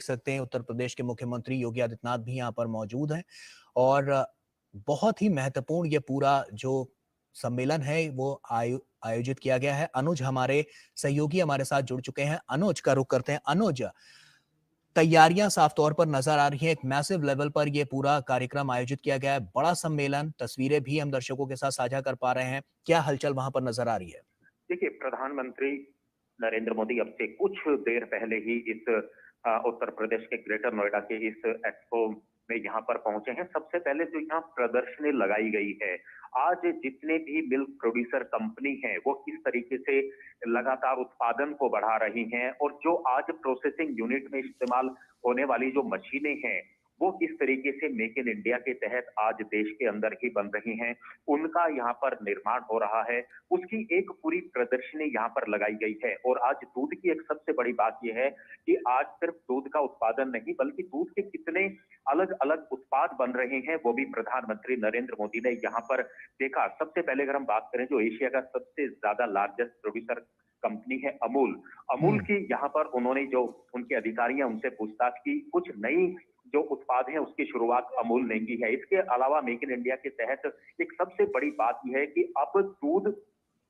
सकते हैं उत्तर प्रदेश के मुख्यमंत्री योगी आदित्यनाथ भी यहाँ पर मौजूद हैं और बहुत ही महत्वपूर्ण ये पूरा जो सम्मेलन है वो आयोजित किया गया है। अनुज हमारे सहयोगी हमारे साथ जुड़ चुके हैं। अनुज का रुख करते हैं। अनुज, तैयारियां साफ तौर पर नजर आ रही हैं। एक मैसिव लेवल पर ये पूरा कार्यक्रम आयोजित किया गया है, बड़ा सम्मेलन, तस्वीरें भी हम दर्शकों के साथ साझा कर पा रहे हैं। क्या हलचल वहां पर नजर आ रही है? देखिए, प्रधानमंत्री नरेंद्र मोदी अब से कुछ देर पहले ही इस उत्तर प्रदेश के ग्रेटर नोएडा के इस एक्सपो में यहाँ पर पहुंचे हैं। सबसे पहले जो यहाँ प्रदर्शनी लगाई गई है, आज जितने भी मिल्क प्रोड्यूसर कंपनी हैं वो किस तरीके से लगातार उत्पादन को बढ़ा रही हैं और जो आज प्रोसेसिंग यूनिट में इस्तेमाल होने वाली जो मशीनें हैं वो किस तरीके से मेक इन इंडिया के तहत आज देश के अंदर ही बन रही हैं, उनका यहाँ पर निर्माण हो रहा है, उसकी एक पूरी प्रदर्शनी यहाँ पर लगाई गई है। और आज दूध की एक सबसे बड़ी बात यह है कि आज सिर्फ दूध का उत्पादन नहीं बल्कि दूध के कितने अलग अलग उत्पाद बन रहे हैं वो भी प्रधानमंत्री नरेंद्र मोदी ने यहाँ पर देखा। सबसे पहले अगर हम बात करें, जो एशिया का सबसे ज्यादा लार्जेस्ट प्रोड्यूसर कंपनी है अमूल की यहाँ पर उन्होंने जो उनके अधिकारी हैं उनसे पूछताछ की, कुछ नई जो उत्पाद है उसकी शुरुआत अमूल ने की है। इसके अलावा मेक इन इंडिया के तहत एक सबसे बड़ी बात यह है कि अब दूध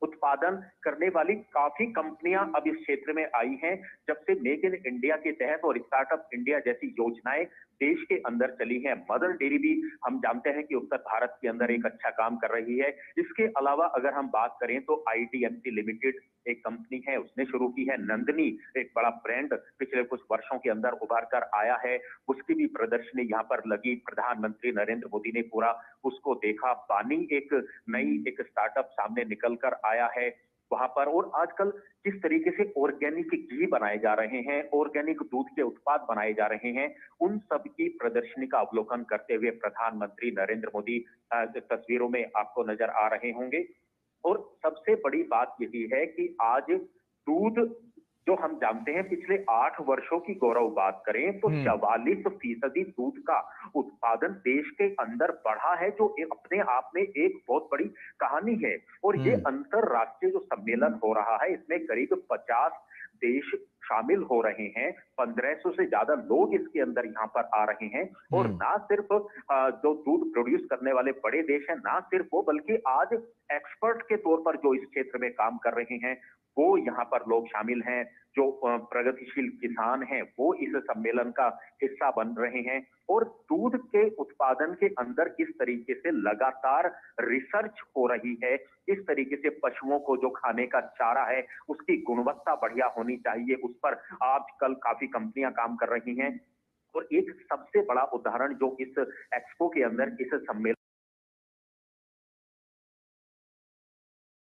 उत्पादन करने वाली काफी कंपनियां अब इस क्षेत्र में आई हैं। जब से मेक इन इंडिया के तहत और स्टार्टअप इंडिया जैसी योजनाएं देश के अंदर चली हैं, मदर डेयरी भी हम जानते हैं कि उत्तर भारत के अंदर एक अच्छा काम कर रही है। इसके अलावा अगर हम बात करें तो आईटीएमसी लिमिटेड एक कंपनी है, उसने शुरू की है। नंदनी एक बड़ा ब्रांड पिछले कुछ वर्षों के अंदर उभर कर आया है, उसकी भी प्रदर्शनी यहाँ पर लगी। प्रधानमंत्री नरेंद्र मोदी ने पूरा उसको देखा। बानी एक नई एक स्टार्टअप सामने निकल कर आया है वहां पर। और आजकल किस तरीके से ऑर्गेनिक घी बनाए जा रहे हैं, ऑर्गेनिक दूध के उत्पाद बनाए जा रहे हैं, उन सब की प्रदर्शनी का अवलोकन करते हुए प्रधानमंत्री नरेंद्र मोदी तस्वीरों में आपको नजर आ रहे होंगे। और सबसे बड़ी बात यही है कि आज दूध जो हम जानते हैं पिछले 8 वर्षों की गौरव बात करें तो 44% दूध का उत्पादन देश के अंदर बढ़ा है, जो अपने आप में एक बहुत बड़ी कहानी है। और ये अंतरराष्ट्रीय जो सम्मेलन हो रहा है इसमें करीब 50 देश शामिल हो रहे हैं, 1500 से ज्यादा लोग इसके अंदर यहाँ पर आ रहे हैं। और ना सिर्फ जो दूध प्रोड्यूस करने वाले बड़े देश हैं, ना सिर्फ वो, बल्कि आज एक्सपर्ट के तौर पर जो इस क्षेत्र में काम कर रहे हैं वो यहाँ पर लोग शामिल हैं। जो प्रगतिशील किसान हैं वो इस सम्मेलन का हिस्सा बन रहे हैं। और दूध के उत्पादन के अंदर किस तरीके से लगातार रिसर्च हो रही है, इस तरीके से पशुओं को जो खाने का चारा है उसकी गुणवत्ता बढ़िया होनी चाहिए, उस पर आजकल काफी कंपनियां काम कर रही हैं। और एक सबसे बड़ा उदाहरण जो इस एक्सपो के अंदर इस सम्मेलन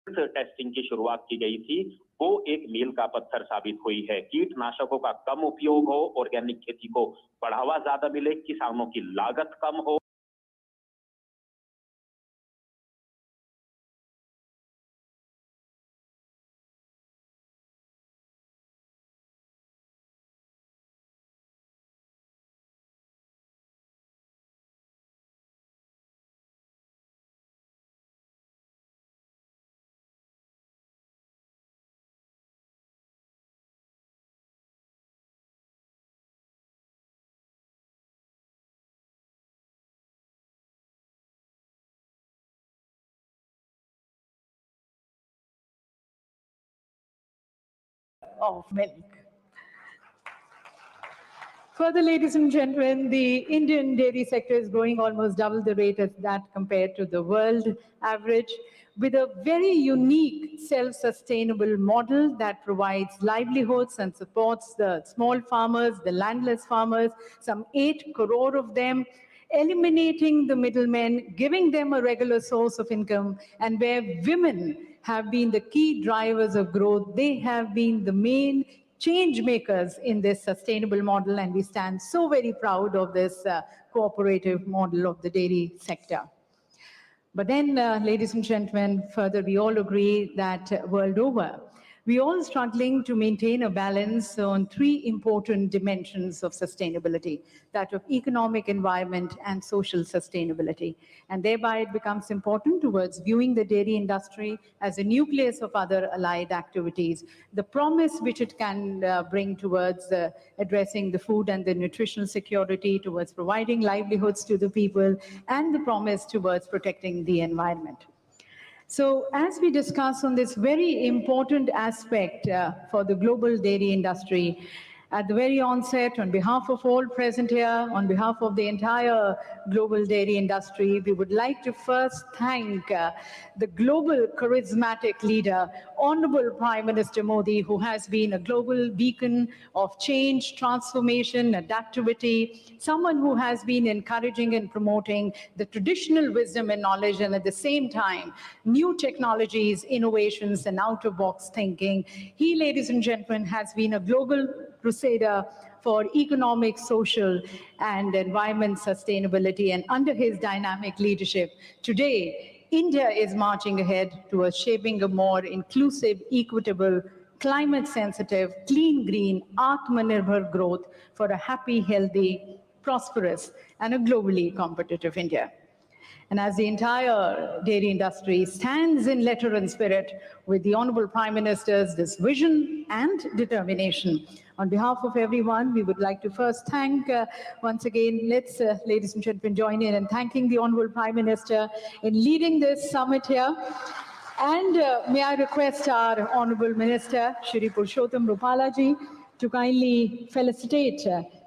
टेस्टिंग की शुरुआत की गई थी वो एक मील का पत्थर साबित हुई है। कीटनाशकों का कम उपयोग हो, ऑर्गेनिक खेती को बढ़ावा ज्यादा मिले, किसानों की लागत कम हो। Of milk. Further, ladies and gentlemen, the Indian dairy sector is growing almost double the rate as that compared to the world average, with a very unique self-sustainable model that provides livelihoods and supports the small farmers, the landless farmers, some 8 crore of them, eliminating the middlemen, giving them a regular source of income, and where women have been the key drivers of growth. They have been the main change makers in this sustainable model, and we stand so very proud of this cooperative model of the dairy sector. But then, ladies and gentlemen, further we all agree that world over, We're all struggling to maintain a balance on three important dimensions of sustainability, that of economic, environment, and social sustainability. And thereby it becomes important towards viewing the dairy industry as a nucleus of other allied activities, the promise which it can bring towards addressing the food and the nutritional security, towards providing livelihoods to the people, and the promise towards protecting the environment. So as we discuss on this very important aspect for the global dairy industry, at the very onset, on behalf of all present here, on behalf of the entire global dairy industry, we would like to first thank the global charismatic leader, Honorable Prime Minister Modi, who has been a global beacon of change, transformation, adaptivity, someone who has been encouraging and promoting the traditional wisdom and knowledge, and at the same time, new technologies, innovations, and out-of-box thinking. He, ladies and gentlemen, has been a global crusader for economic, social, and environment sustainability. And under his dynamic leadership, today, India is marching ahead towards shaping a more inclusive, equitable, climate-sensitive, clean, green, Atmanirbhar growth for a happy, healthy, prosperous, and a globally competitive India. And as the entire dairy industry stands in letter and spirit with the Honorable Prime Minister's this vision and determination, on behalf of everyone, we would like to first thank, once again, let's, ladies and gentlemen, join in thanking the Honorable Prime Minister in leading this summit here. And may I request our Honorable Minister, Shri Purushottam Rupala ji, to kindly felicitate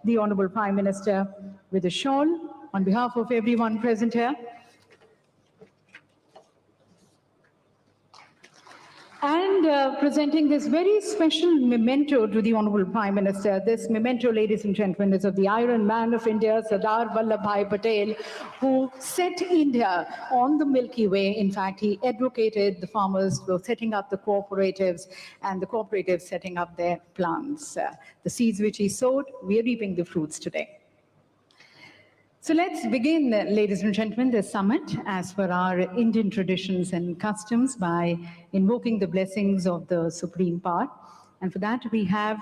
the Honorable Prime Minister with a shawl on behalf of everyone present here. And presenting this very special memento to the Honorable Prime Minister. This memento, ladies and gentlemen, is of the Iron Man of India, Sardar Vallabhbhai Patel, who set India on the Milky Way. In fact, he advocated the farmers for setting up the cooperatives, and the cooperatives setting up their plants. The seeds which he sowed, we are reaping the fruits today. So let's begin, ladies and gentlemen, this summit as per our Indian traditions and customs by invoking the blessings of the Supreme Power. And for that, we have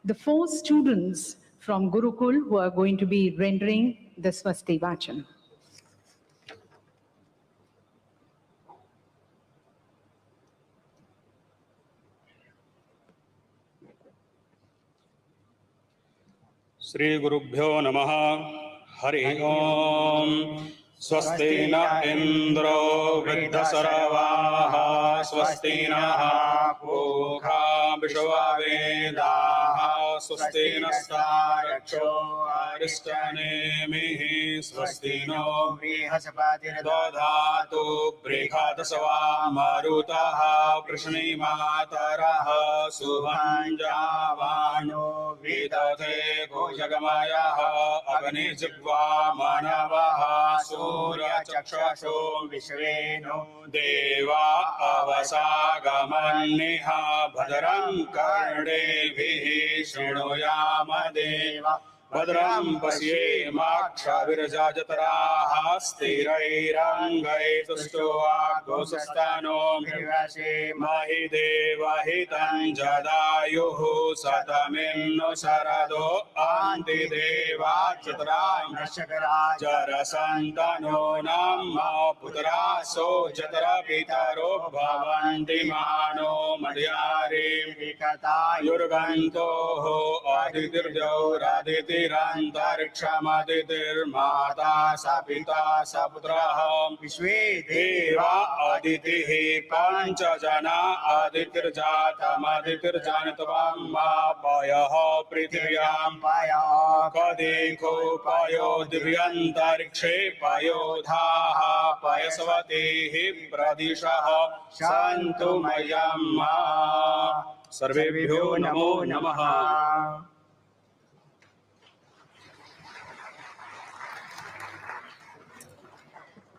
the 4 students from Gurukul who are going to be rendering the Swasti Vachan. Sri Gurubhyo Namaha. Hari Om. Swasti na Indro Vriddhasaravaha. Swasti na Pukha Vishwavedaha. Swasti na Staraksho Aristanemihi. Swasti no Vrihasapatir Dodhatu Brihadasava Marutaha Prishni Mataraha Subhanjavano Vidate Gojagamayaha Agni Jigva Manavaha Surya Chakshasho Vishveno Deva Avasagamaniha Bhadram Karnevihi Shrinuyama Deva Bhadram Pasye Maksha Virajajataraha Sthirairangai Tustoa Gosastano Mirvase Mahideva Hitan Jadayuhu Satamino Sarado Antideva Chitram Nashakara Jarasantano Namma Putraso Jatara Pitaro Bhavanti Mano Madhyari Vikata Yurganto Aditirjo Raditi Rantarikshamadir Mata Sapita Saputraham Vishwe Deva Aditihi Panchajana Aditirjatam Aditirjanatavam Payaho Prithvyam Payaho Kadiko Payo Divyantarikshhe Payo Dhaha Payasvatihi Pradishaha Shantumayamma Sarvebhyo Namo Namaha.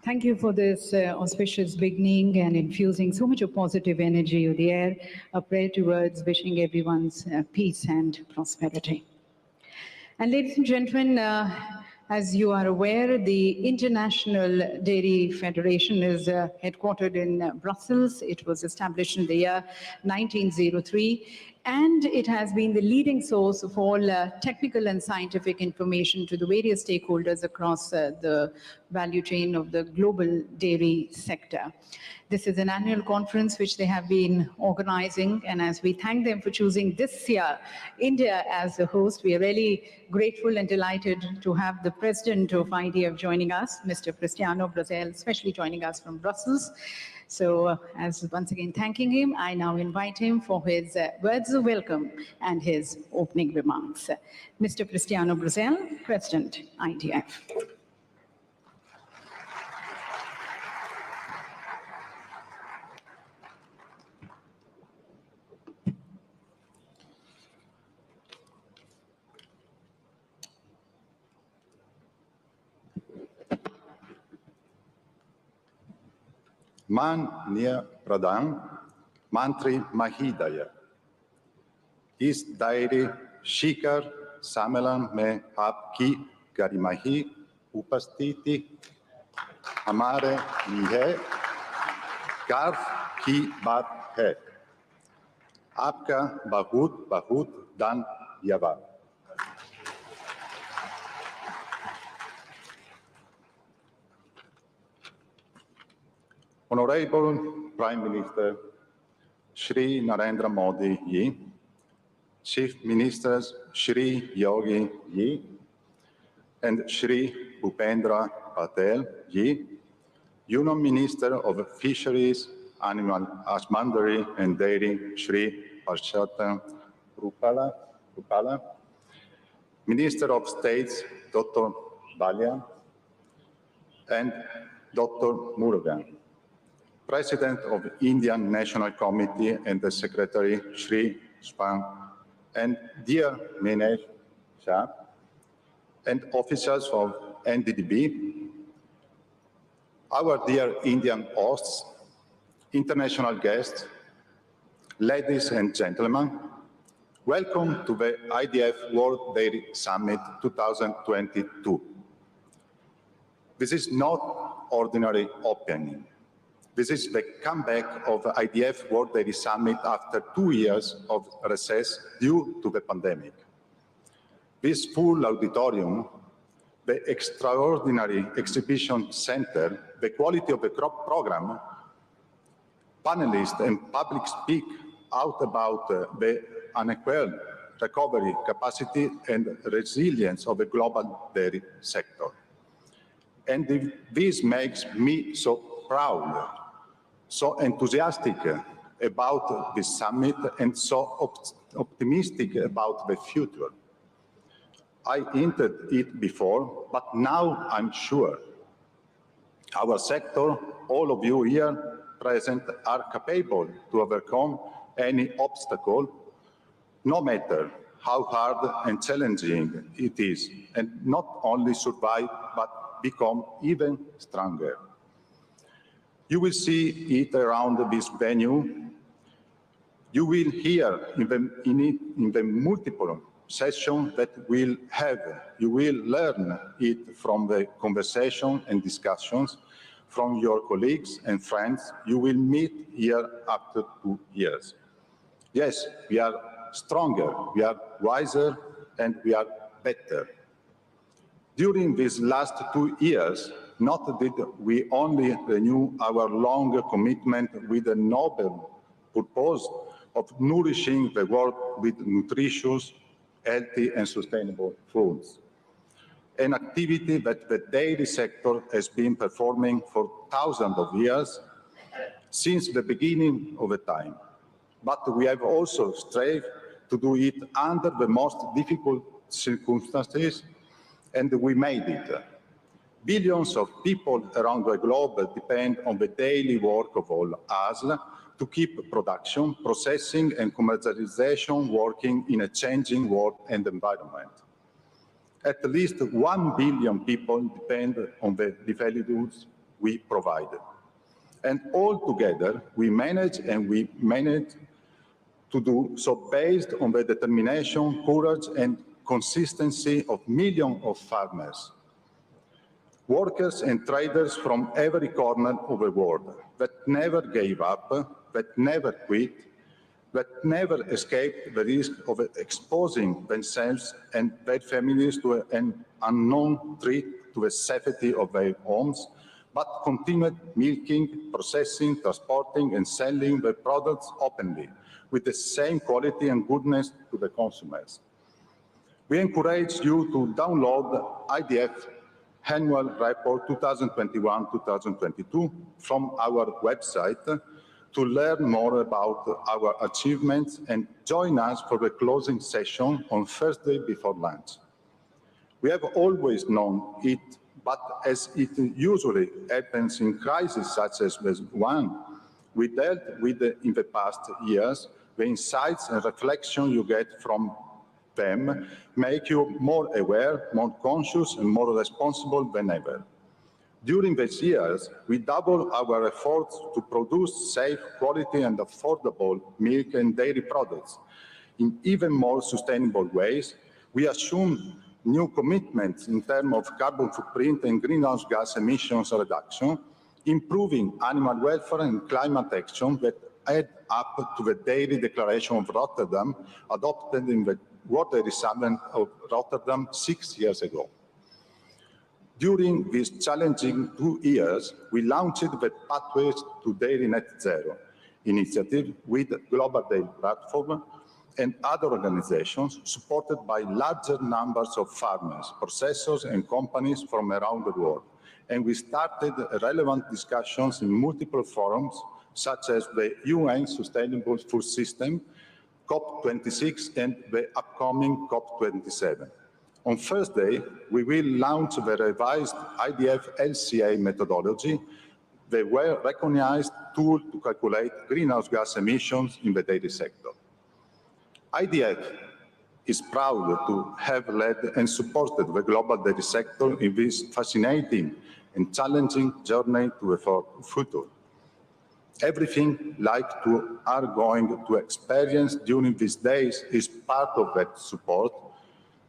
Thank you for this auspicious beginning and infusing so much of positive energy of the air. A prayer towards wishing everyone's peace and prosperity. And ladies and gentlemen, As you are aware, the International Dairy Federation is headquartered in Brussels. It was established in the year 1903, and it has been the leading source of all technical and scientific information to the various stakeholders across the value chain of the global dairy sector. This is an annual conference which they have been organizing, and as we thank them for choosing this year India as the host, we are really grateful and delighted to have the president of IDF joining us, Mr. Cristiano Brazel, especially joining us from Brussels. So as once again thanking him, I now invite him for his words of welcome and his opening remarks. Mr. Cristiano Brazel, President, IDF. माननीय प्रधान मंत्री महोदय, इस diary शिखर सम्मेलन में आपकी गरिमाही उपस्थिति हमारे लिए गर्व की बात है। आपका बहुत बहुत धन्यवाद। Honorable Prime Minister Shri Narendra Modi Ji, Chief Ministers Shri Yogi Ji and Shri Bhupendra Patel Ji, Union Minister of Fisheries, Animal Husbandry and Dairy Shri Parshata Rupala, Minister of States Dr. Balia and Dr. Murugan, President of Indian National Committee and the Secretary Shri Spang, and dear Minesh Shah, and officers of NDDB, our dear Indian hosts, international guests, ladies and gentlemen, welcome to the IDF World Dairy Summit 2022. This is not ordinary opening. This is the comeback of the IDF World Dairy Summit after 2 years of recess due to the pandemic. This full auditorium, the extraordinary exhibition center, the quality of the crop program, panelists and public speak out about the unequal recovery capacity and resilience of the global dairy sector. And this makes me so proud, so enthusiastic about this summit and so optimistic about the future. I hinted it before, but now I'm sure our sector, all of you here present, are capable to overcome any obstacle, no matter how hard and challenging it is, and not only survive, but become even stronger. You will see it around this venue. You will hear in the multiple sessions that we'll have. You will learn it from the conversation and discussions from your colleagues and friends you will meet here after 2 years. Yes, we are stronger, we are wiser, and we are better. During these last 2 years, not did we only renew our long commitment with the noble purpose of nourishing the world with nutritious, healthy, and sustainable foods, an activity that the dairy sector has been performing for thousands of years, since the beginning of the time. But we have also strived to do it under the most difficult circumstances, and we made it. Billions of people around the globe depend on the daily work of all us to keep production, processing, and commercialization working in a changing world and environment. At least 1 billion people depend on the livelihoods we provide. And all together, we manage to do so based on the determination, courage, and consistency of millions of farmers. Workers and traders from every corner of the world that never gave up, that never quit, that never escaped the risk of exposing themselves and their families to an unknown threat to the safety of their homes, but continued milking, processing, transporting, and selling their products openly, with the same quality and goodness to the consumers. We encourage you to download IDF Annual Report 2021-2022 from our website to learn more about our achievements and join us for the closing session on Thursday before lunch. We have always known it, but as it usually happens in crises such as the one we dealt with in the past years, the insights and reflection you get from them make you more aware, more conscious, and more responsible than ever. During these years, we doubled our efforts to produce safe, quality, and affordable milk and dairy products in even more sustainable ways. We assumed new commitments in terms of carbon footprint and greenhouse gas emissions reduction, improving animal welfare and climate action that add up to the Dairy Declaration of Rotterdam, adopted in the World Dairy Summit of Rotterdam 6 years ago. During these challenging 2 years, we launched the Pathways to Dairy Net Zero initiative with Global Dairy Platform and other organizations supported by larger numbers of farmers, processors, and companies from around the world. And we started relevant discussions in multiple forums, such as the UN Sustainable Food System, COP26, and the upcoming COP27. On Thursday, we will launch the revised IDF LCA methodology, the well-recognized tool to calculate greenhouse gas emissions in the dairy sector. IDF is proud to have led and supported the global dairy sector in this fascinating and challenging journey to the future. Everything like you are going to experience during these days is part of that support,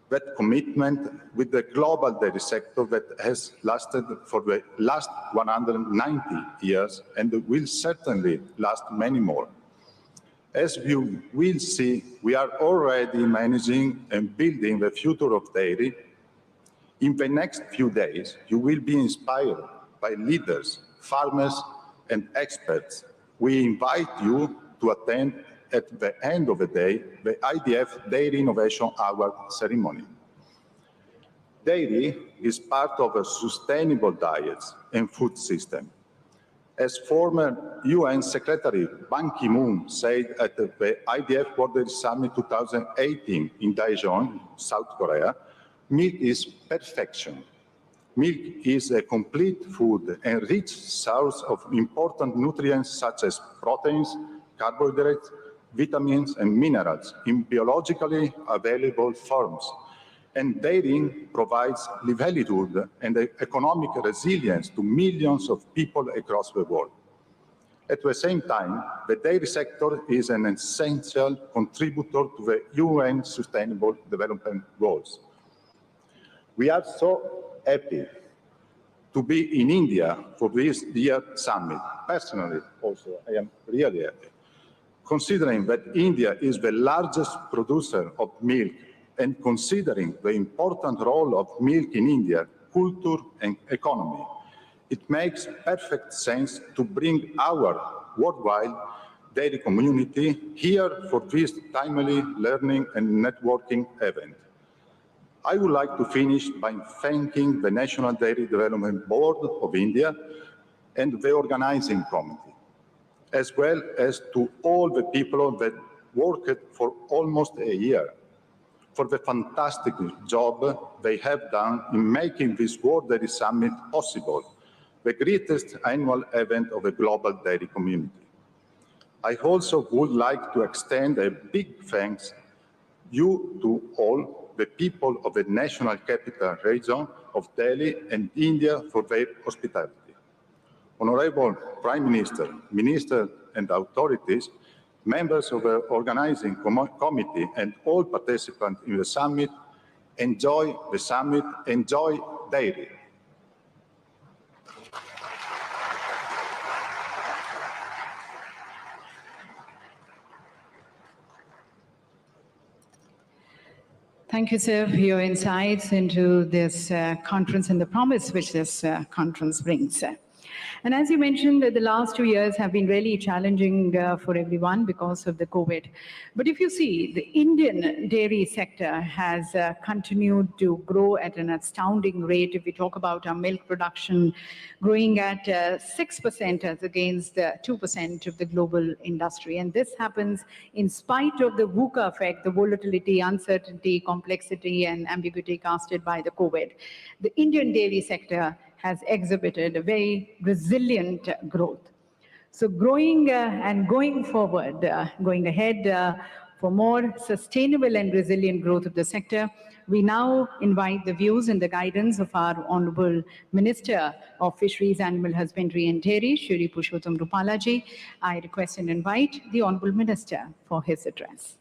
that commitment with the global dairy sector that has lasted for the last 190 years and will certainly last many more. As you will see, we are already managing and building the future of dairy. In the next few days, you will be inspired by leaders, farmers, and experts. We invite you to attend at the end of the day the IDF Dairy Innovation Hour ceremony. Dairy is part of a sustainable diet and food system. As former UN Secretary Ban Ki-moon said at the IDF World Dairy Summit 2018 in Daejeon, South Korea, milk is perfection. Milk is a complete food and rich source of important nutrients such as proteins, carbohydrates, vitamins, and minerals in biologically available forms. And dairy provides livelihood and economic resilience to millions of people across the world. At the same time, the dairy sector is an essential contributor to the UN Sustainable Development Goals. We are so happy to be in India for this year's summit. Personally, also, I am really happy, considering that India is the largest producer of milk and considering the important role of milk in India, culture and economy. It makes perfect sense to bring our worldwide dairy community here for this timely learning and networking event. I would like to finish by thanking the National Dairy Development Board of India and the organizing committee, as well as to all the people that worked for almost a year for the fantastic job they have done in making this World Dairy Summit possible, the greatest annual event of the global dairy community. I also would like to extend a big thanks to all the people of the National Capital Region of Delhi and India for their hospitality. Honorable Prime Minister, Minister and authorities, members of the organizing committee and all participants in the summit, enjoy the summit, enjoy dairy. Thank you, sir, for your insights into this conference and the promise which this conference brings. And as you mentioned, the last 2 years have been really challenging for everyone because of the COVID. But if you see, the Indian dairy sector has continued to grow at an astounding rate. If we talk about our milk production growing at 6% as against 2% of the global industry. And this happens in spite of the VUCA effect, the volatility, uncertainty, complexity, and ambiguity casted by the COVID. The Indian dairy sector has exhibited a very resilient growth. So growing and going forward, going ahead for more sustainable and resilient growth of the sector, we now invite the views and the guidance of our Honorable Minister of Fisheries, Animal Husbandry and Dairy, Shri Purushottam Rupala ji. I request and invite the Honorable Minister for his address.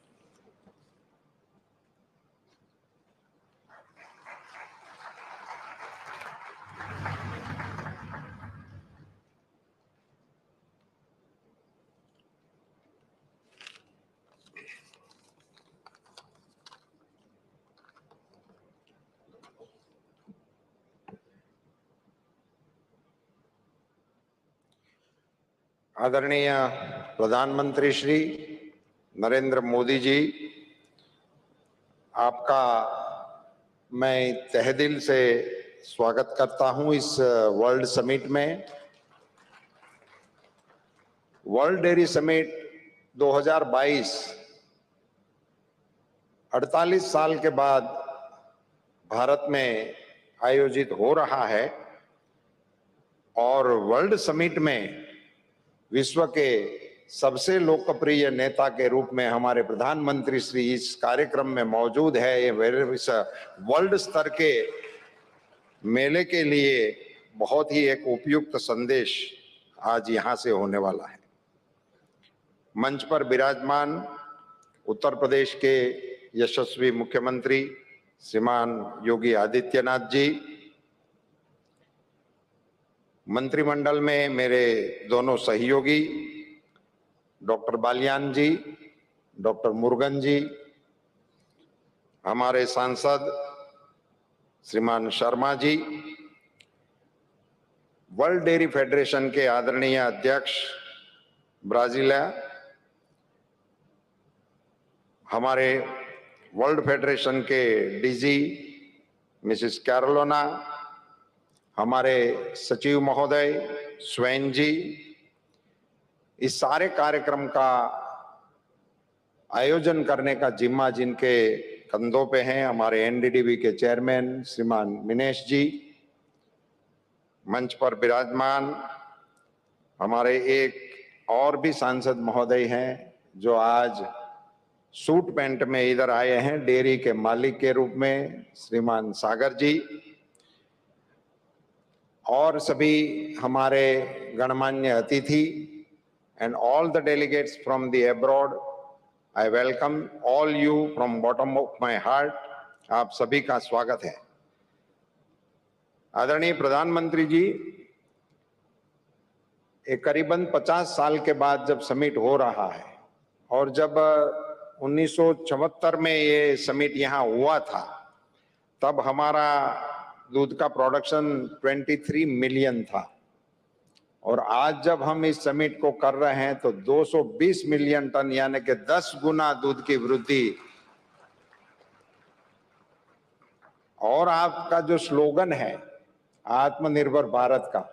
आदरणीय प्रधानमंत्री श्री नरेंद्र मोदी जी, आपका मैं तहे दिल से स्वागत करता हूं इस वर्ल्ड समिट में। वर्ल्ड डेयरी समिट 2022 48 साल के बाद भारत में आयोजित हो रहा है और वर्ल्ड समिट में विश्व के सबसे लोकप्रिय नेता के रूप में हमारे प्रधानमंत्री श्री इस कार्यक्रम में मौजूद है। ये इस वर्ल्ड स्तर के मेले के लिए बहुत ही एक उपयुक्त संदेश आज यहाँ से होने वाला है। मंच पर विराजमान उत्तर प्रदेश के यशस्वी मुख्यमंत्री श्रीमान योगी आदित्यनाथ जी, मंत्रिमंडल में मेरे दोनों सहयोगी डॉक्टर बालियान जी, डॉक्टर मुरुगन जी, हमारे सांसद श्रीमान Sharma ji, world dairy federation के आदरणीय अध्यक्ष ब्राजीलिया, हमारे वर्ल्ड फेडरेशन के डीजी मिसेस कैरोलिना, हमारे सचिव महोदय स्वैन जी, इस सारे कार्यक्रम का आयोजन करने का जिम्मा जिनके कंधों पे हैं, हमारे एनडीडीबी के चेयरमैन श्रीमान मिनेश जी, मंच पर विराजमान हमारे एक और भी सांसद महोदय हैं जो आज सूट पैंट में इधर आए हैं, डेयरी के मालिक के रूप में श्रीमान सागर जी, और सभी हमारे गणमान्य अतिथि and all the delegates from the abroad, I welcome all you from bottom of my heart. आप सभी का स्वागत है। आदरणीय प्रधानमंत्री जी, एक करीबन 50 साल के बाद जब समिट हो रहा है और जब 1974 में ये समिट यहाँ हुआ था, तब हमारा दूध का प्रोडक्शन 23 मिलियन था और आज जब हम इस समिट को कर रहे हैं तो 220 मिलियन टन यानी कि 10 गुना दूध की वृद्धि। और आपका जो स्लोगन है आत्मनिर्भर भारत का,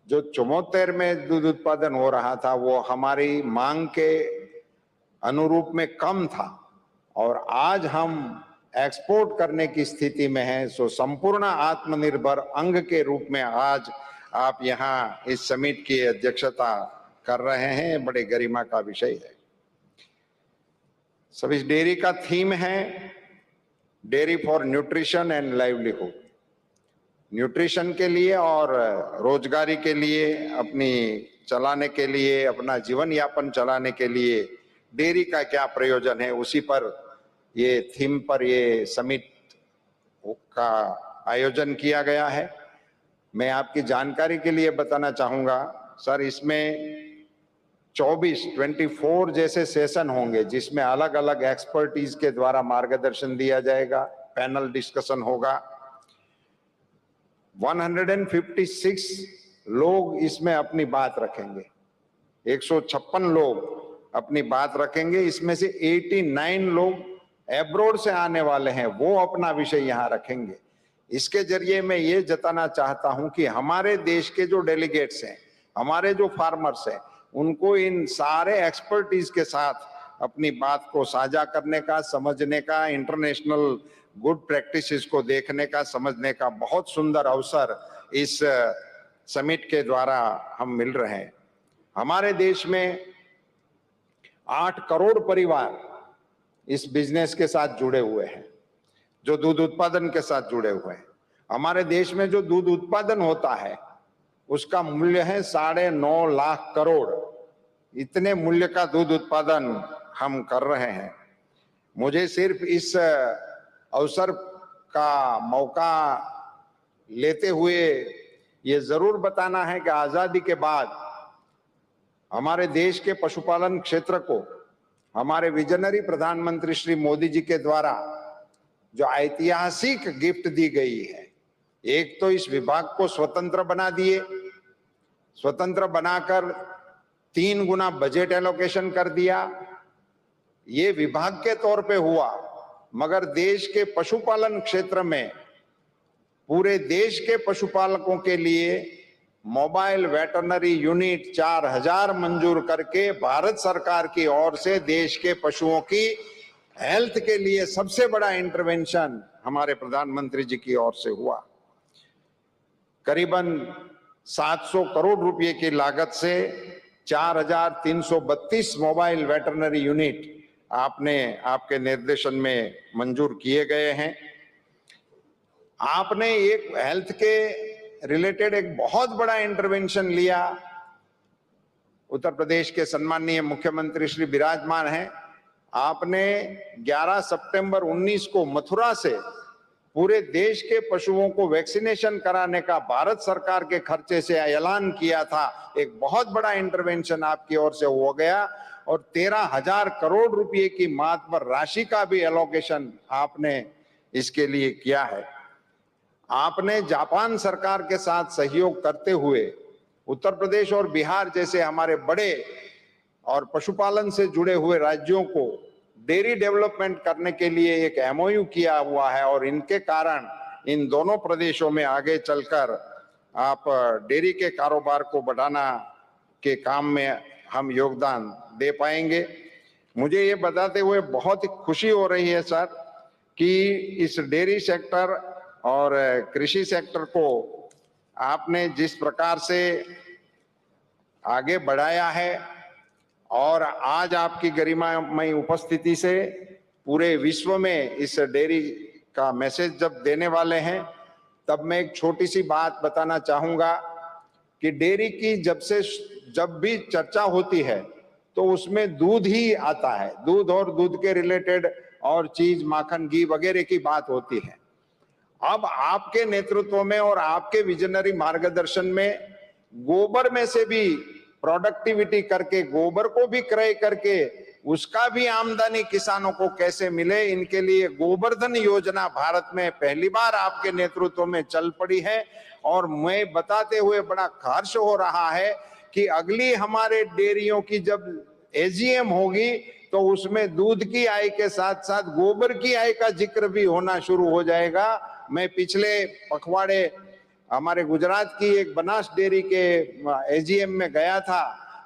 जो 74 में दूध उत्पादन हो रहा था वो हमारी मांग के अनुरूप में कम था और आज हम एक्सपोर्ट करने की स्थिति में हैं। सो संपूर्ण आत्मनिर्भर अंग के रूप में आज आप यहाँ इस समिट की अध्यक्षता कर रहे हैं, बड़े गरिमा का विषय है। सब इस डेयरी का थीम है dairy for nutrition and livelihood, nutrition के लिए और रोजगारी के लिए, अपनी चलाने के लिए, अपना जीवन यापन चलाने के लिए डेयरी का क्या प्रयोजन है, उसी पर ये थीम पर ये समिट का आयोजन किया गया है। मैं आपकी जानकारी के लिए बताना चाहूंगा सर, इसमें 24 जैसे सेशन होंगे जिसमें अलग अलग एक्सपर्टीज के द्वारा मार्गदर्शन दिया जाएगा, पैनल डिस्कशन होगा। 156 लोग इसमें अपनी बात रखेंगे, 156 लोग अपनी बात रखेंगे। इसमें से 89 लोग एब्रोड से आने वाले हैं, वो अपना विषय यहाँ रखेंगे। इसके जरिए मैं ये जताना चाहता हूं कि हमारे देश के जो डेलीगेट्स हैं, हमारे जो फार्मर्स हैं, उनको इन सारे एक्सपर्टीज के साथ अपनी बात को साझा करने का, समझने का, इंटरनेशनल गुड प्रैक्टिसेस को देखने का, समझने का बहुत सुंदर अवसर इस समिट के द्वारा हम मिल रहे हैं। हमारे देश में 8 करोड़ परिवार इस बिजनेस के साथ जुड़े हुए हैं, जो दूध उत्पादन के साथ जुड़े हुए हैं। हमारे देश में जो दूध उत्पादन होता है उसका मूल्य है 9.5 लाख करोड़। इतने मूल्य का दूध उत्पादन हम कर रहे हैं। मुझे सिर्फ इस अवसर का मौका लेते हुए ये जरूर बताना है कि आजादी के बाद हमारे देश के पशुपालन क्षेत्र को हमारे विजनरी प्रधानमंत्री श्री मोदी जी के द्वारा जो ऐतिहासिक गिफ्ट दी गई है, एक तो इस विभाग को स्वतंत्र बना दिए, स्वतंत्र बनाकर 3 गुना बजट एलोकेशन कर दिया। ये विभाग के तौर पे हुआ, मगर देश के पशुपालन क्षेत्र में पूरे देश के पशुपालकों के लिए मोबाइल वेटरनरी यूनिट 4000 मंजूर करके भारत सरकार की ओर से देश के पशुओं की हेल्थ के लिए सबसे बड़ा इंटरवेंशन हमारे प्रधानमंत्री जी की ओर से हुआ। करीबन 700 करोड़ रुपए की लागत से 4332 मोबाइल वेटरनरी यूनिट आपके निर्देशन में मंजूर किए गए हैं। आपने एक हेल्थ के रिलेटेड एक बहुत बड़ा इंटरवेंशन लिया। उत्तर प्रदेश के सम्माननीय मुख्यमंत्री श्री विराजमान हैं। आपने 11 सितंबर 19 को मथुरा से पूरे देश के पशुओं को वैक्सीनेशन कराने का भारत सरकार के खर्चे से ऐलान किया था। एक बहुत बड़ा इंटरवेंशन आपकी ओर से हो गया और 13,000 करोड़ रुपए की मातबर राशि का भी एलोकेशन आपने इसके लिए किया है। आपने जापान सरकार के साथ सहयोग करते हुए उत्तर प्रदेश और बिहार जैसे हमारे बड़े और पशुपालन से जुड़े हुए राज्यों को डेयरी डेवलपमेंट करने के लिए एक एमओयू किया हुआ है और इनके कारण इन दोनों प्रदेशों में आगे चलकर आप डेयरी के कारोबार को बढ़ाना के काम में हम योगदान दे पाएंगे। मुझे ये बताते हुए बहुत ही खुशी हो रही है सर कि इस डेयरी सेक्टर और कृषि सेक्टर को आपने जिस प्रकार से आगे बढ़ाया है और आज आपकी गरिमामय उपस्थिति से पूरे विश्व में इस डेयरी का मैसेज जब देने वाले हैं, तब मैं एक छोटी सी बात बताना चाहूंगा कि डेयरी की जब भी चर्चा होती है तो उसमें दूध ही आता है। दूध और दूध के रिलेटेड और चीज, माखन, घी वगैरह की बात होती है। अब आपके नेतृत्व में और आपके विजनरी मार्गदर्शन में गोबर में से भी प्रोडक्टिविटी करके, गोबर को भी क्रय करके उसका भी आमदनी किसानों को कैसे मिले, इनके लिए गोवर्धन योजना भारत में पहली बार आपके नेतृत्व में चल पड़ी है। और मैं बताते हुए बड़ा हर्ष हो रहा है कि अगली हमारे डेयरियों की जब एजीएम होगी तो उसमें दूध की आय के साथ साथ गोबर की आय का जिक्र भी होना शुरू हो जाएगा। मैं पिछले पखवाड़े हमारे गुजरात की एक बनास डेयरी के एजीएम में गया था,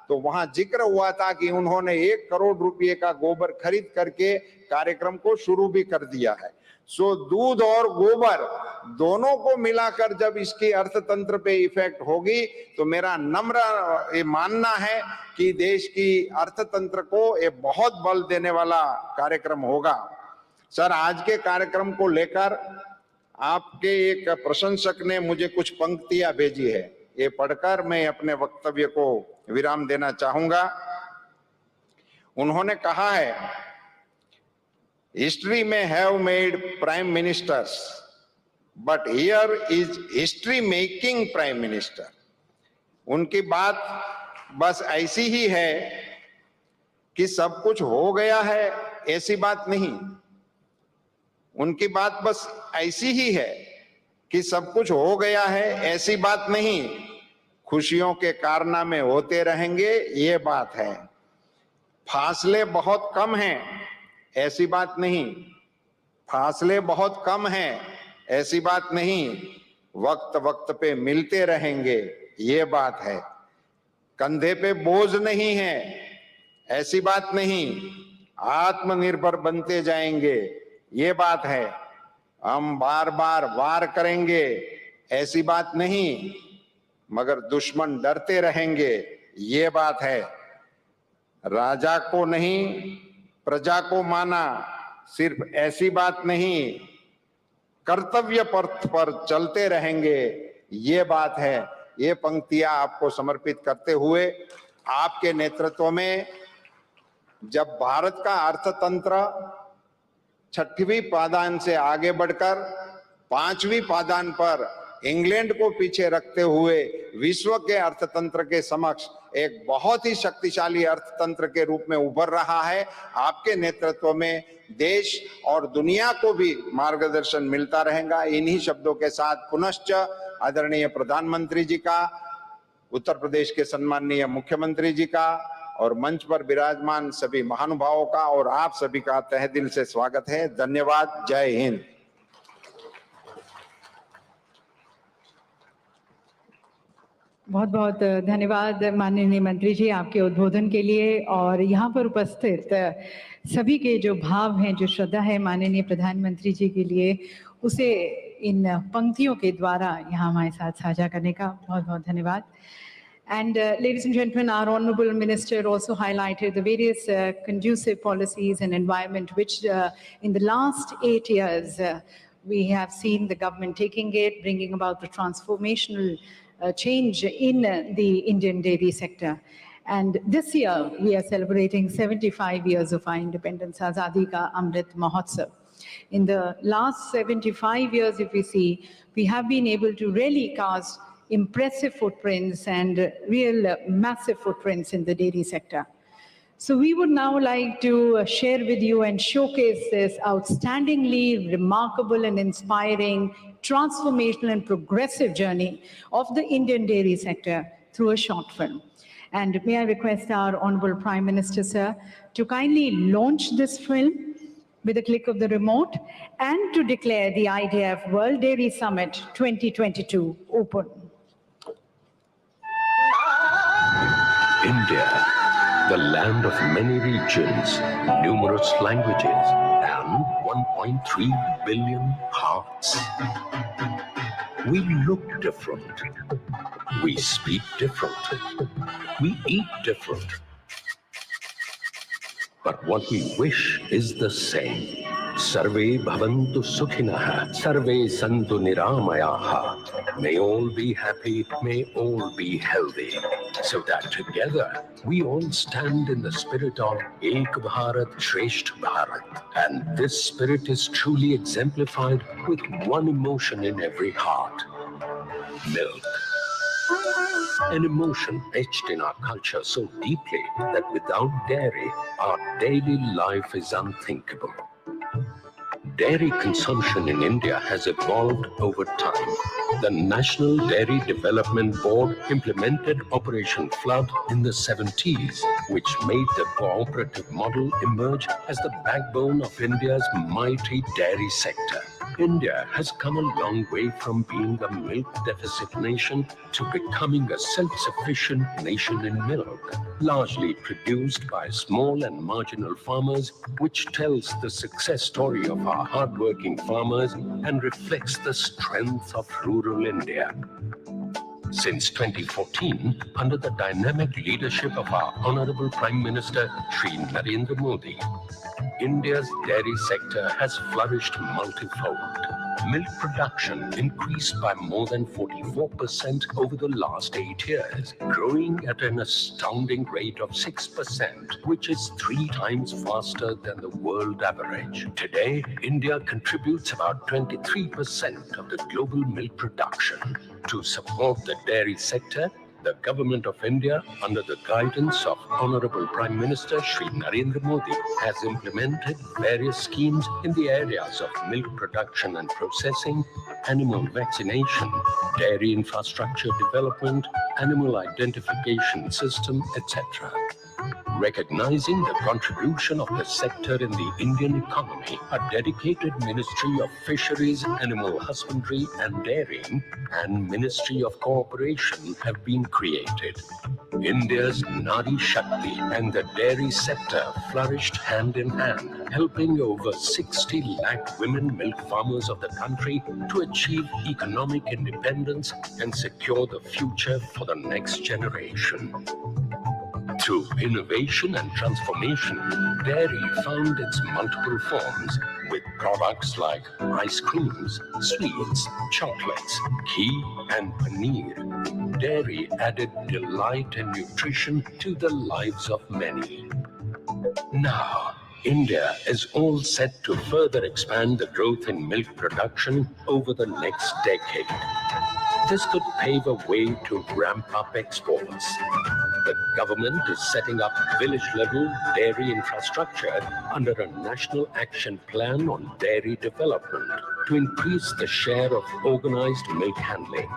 तो वहां जिक्र हुआ था कि उन्होंने 1 करोड़ रुपए का गोबर खरीद करके कार्यक्रम को शुरू भी कर दिया है। सो दूध और गोबर दोनों को मिलाकर जब इसकी अर्थतंत्र पे इफेक्ट होगी तो मेरा नम्र ये मानना है कि देश की अर्थतंत्र को एक बहुत बल देने वाला कार्यक्रम होगा। सर, आज के कार्यक्रम को लेकर आपके एक प्रशंसक ने मुझे कुछ पंक्तियां भेजी है, ये पढ़कर मैं अपने वक्तव्य को विराम देना चाहूंगा। उन्होंने कहा है, हिस्ट्री में have made prime ministers but here is history making prime minister. उनकी बात बस ऐसी ही है कि सब कुछ हो गया है, ऐसी बात नहीं। उनकी बात बस ऐसी ही है कि सब कुछ हो गया है, ऐसी बात नहीं। खुशियों के कारनामे होते रहेंगे, ये बात है। फासले बहुत कम हैं, ऐसी बात नहीं। फासले बहुत कम हैं, ऐसी बात नहीं। वक्त वक्त पे मिलते रहेंगे, ये बात है। कंधे पे बोझ नहीं है, ऐसी बात नहीं। आत्मनिर्भर बनते जाएंगे, ये बात है। हम बार बार वार करेंगे, ऐसी बात नहीं, मगर दुश्मन डरते रहेंगे, ये बात है। राजा को नहीं प्रजा को माना, सिर्फ ऐसी बात नहीं। कर्तव्य पथ पर चलते रहेंगे, ये बात है। ये पंक्तियां आपको समर्पित करते हुए, आपके नेतृत्व में जब भारत का अर्थतंत्र 6वीं पायदान से आगे बढ़कर 5वीं पायदान पर इंग्लैंड को पीछे रखते हुए विश्व के अर्थतंत्र के समक्ष एक बहुत ही शक्तिशाली अर्थतंत्र के रूप में उभर रहा है, आपके नेतृत्व में देश और दुनिया को भी मार्गदर्शन मिलता रहेगा। इन्हीं शब्दों के साथ पुनश्च आदरणीय प्रधानमंत्री जी का, उत्तर प्रदेश के सम्माननीय मुख्यमंत्री जी का और मंच पर विराजमान सभी महानुभावों का और आप सभी का तहे दिल से स्वागत है। धन्यवाद। जय हिंद। बहुत बहुत धन्यवाद माननीय मंत्री जी आपके उद्बोधन के लिए। और यहाँ पर उपस्थित सभी के जो भाव हैं, जो श्रद्धा है माननीय प्रधानमंत्री जी के लिए, उसे इन पंक्तियों के द्वारा यहाँ हमारे साथ साझा करने का बहुत बहुत धन्यवाद। And ladies and gentlemen, our Honorable Minister also highlighted the various conducive policies and environment which in the last 8 years we have seen the government taking it, bringing about the transformational change in the Indian dairy sector. And this year we are celebrating 75 years of our independence, Azadi Ka Amrit Mahotsav. In the last 75 years, if we see, we have been able to really cast impressive footprints and real massive footprints in the dairy sector. So we would now like to share with you and showcase this outstandingly remarkable and inspiring, transformational and progressive journey of the Indian dairy sector through a short film. And may I request our Honorable Prime Minister, sir, to kindly launch this film with a click of the remote and to declare the IDF World Dairy Summit 2022 open. India, the land of many regions, numerous languages, and 1.3 billion hearts. We look different. We speak different. We eat different. But what we wish is the same. Sarve bhavantu sukhinah, sarve santu niramayaha. May all be happy, may all be healthy. So that together we all stand in the spirit of Ek Bharat Shresht Bharat. And this spirit is truly exemplified with one emotion in every heart: milk. An emotion etched in our culture so deeply that without dairy, our daily life is unthinkable. Dairy consumption in India has evolved over time. The National Dairy Development Board implemented Operation Flood in the 70s, which made the cooperative model emerge as the backbone of India's mighty dairy sector. India has come a long way from being a milk deficit nation to becoming a self-sufficient nation in milk, largely produced by small and marginal farmers, which tells the success story of our hardworking farmers and reflects the strength of rural India. Since 2014, under the dynamic leadership of our Honorable Prime Minister Shri Narendra Modi, India's dairy sector has flourished multifold. Milk production increased by more than 44% over the last 8 years, growing at an astounding rate of 6%, which is 3 times faster than the world average. Today, India contributes about 23% of the global milk production. To support the dairy sector, The Government of India, under the guidance of Honorable Prime Minister Shri Narendra Modi, has implemented various schemes in the areas of milk production and processing, animal vaccination, dairy infrastructure development, animal identification system, etc. Recognizing the contribution of the sector in the Indian economy, a dedicated Ministry of Fisheries, Animal Husbandry and Dairying and Ministry of Cooperation have been created. India's Nari Shakti and the dairy sector flourished hand in hand, helping over 60 lakh women milk farmers of the country to achieve economic independence and secure the future for the next generation. Through innovation and transformation, dairy found its multiple forms with products like ice creams, sweets, chocolates, ghee, and paneer. Dairy added delight and nutrition to the lives of many. Now, India is all set to further expand the growth in milk production over the next decade. This could pave a way to ramp up exports. The government is setting up village-level dairy infrastructure under a national action plan on dairy development to increase the share of organized milk handling.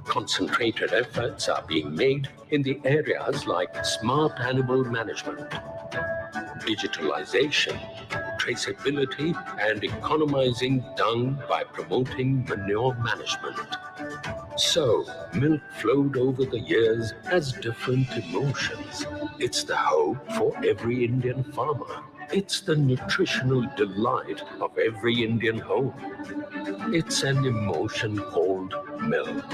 Concentrated efforts are being made in the areas like smart animal management, digitalization, traceability, and economizing dung by promoting manure management. So, milk flowed over the years as different emotions. It's the hope for every Indian farmer. It's the nutritional delight of every Indian home. It's an emotion called milk.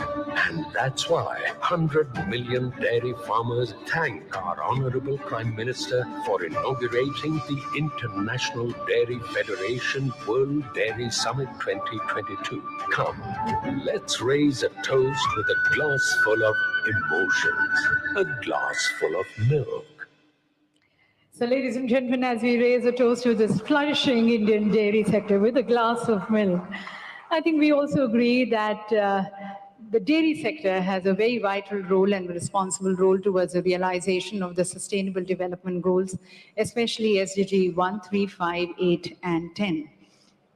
And that's why 100 million dairy farmers thank our Honorable Prime Minister for inaugurating the International Dairy Federation World Dairy Summit 2022. Come, let's raise a toast with a glass full of emotions, a glass full of milk. So, ladies and gentlemen, as we raise a toast to this flourishing Indian dairy sector with a glass of milk, I think we also agree that the dairy sector has a very vital role and responsible role towards the realization of the Sustainable Development Goals, especially SDG 1, 3, 5, 8, and 10.